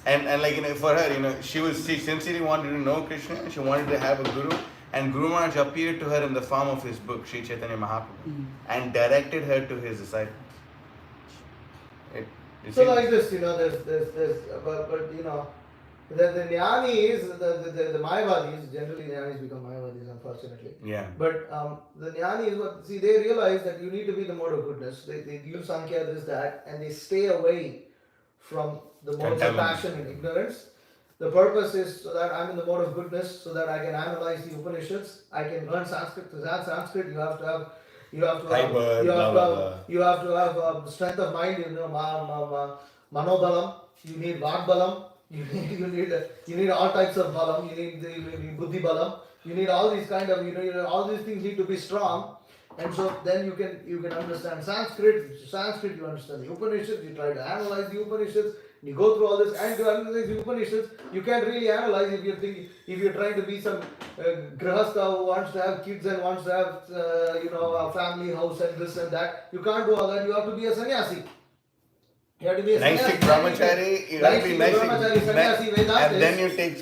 And for her, she sincerely wanted to know Krishna. She wanted to have a guru. And Guru Maharaj appeared to her in the form of his book, Sri Chaitanya Mahaprabhu, and directed her to his disciples. So like this, there's the jnanis, the Mayavadis, generally jnanis become Mayavadis, unfortunately. Yeah. But the jnanis, they realize that you need to be the mode of goodness. They use Sankhya, this, that, and they stay away from the modes of passion and ignorance. The purpose is so that I'm in the mode of goodness, so that I can analyze the Upanishads. I can learn Sanskrit. To learn Sanskrit, you have to have strength of mind. Manobalam. You need Vagbalam. You need all types of balam. You need buddhi balam. You need all these all these things need to be strong. And so then you can understand Sanskrit. You understand the Upanishads. You try to analyze the Upanishads. You go through all this and to analyze the Upanishads. You can't really analyze if you're trying to be some grahastha who wants to have kids and wants to have a family house and this and that. You can't do all that. You have to be a sannyasi. You have to be a Nice sannyasi. stick brahmachari, you have to be nice brahmachari, sannyasi, Vedanta. and then you take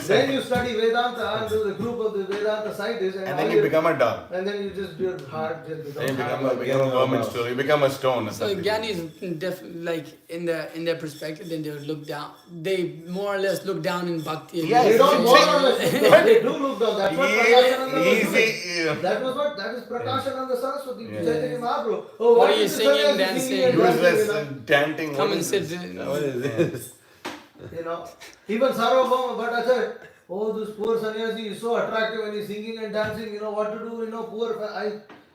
Then you study Vedanta under the group of the Vedanta scientists, and then you become a dog. and then you just your heart just becomes Then you become hard. a vermin stool. You become a stone. or So something. Gyanis, like in their perspective, then they would look down. They more or less look down in bhakti. Yeah, They don't more or less look down. They do look down. That's what Prakashananda was doing. Easy. That is Prakashananda Saraswati. Yeah. Chaitanya Mahaprabhu. Oh, What are is you the singing, sannyasi dancing? singing and dancing, Useless chanting. Come what and is sit. this? What is this? you know. Even Sarvabhauma Bhattacharya, oh, this poor sannyasi is so attractive when he's singing and dancing. You know what to do. You know, poor.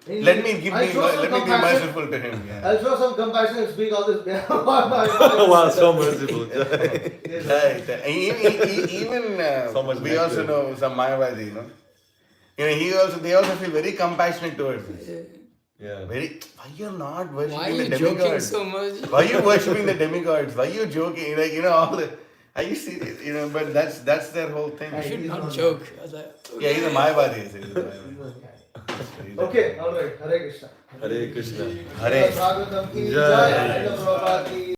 Let me be merciful to him. Yeah. I'll show some compassion and speak all this. Wow, so merciful. Right. Even So much we also nectar. know some Mayavadi, you know. They also feel very compassionate towards us. Yeah. Very. Why you're not Why are worshipping you the joking demigods? so much? Why are you worshipping the demigods? Why are you joking? Like, you know, all the. Are you serious? You know, but that's their whole thing. You should not joke. I was like, Yeah, he's a Mayavadi. He's a Mayavadi. Okay, all right. Hare Krishna. Hare Krishna. Hare. Bhagavatam ki Jai. jai. Prabhupada ki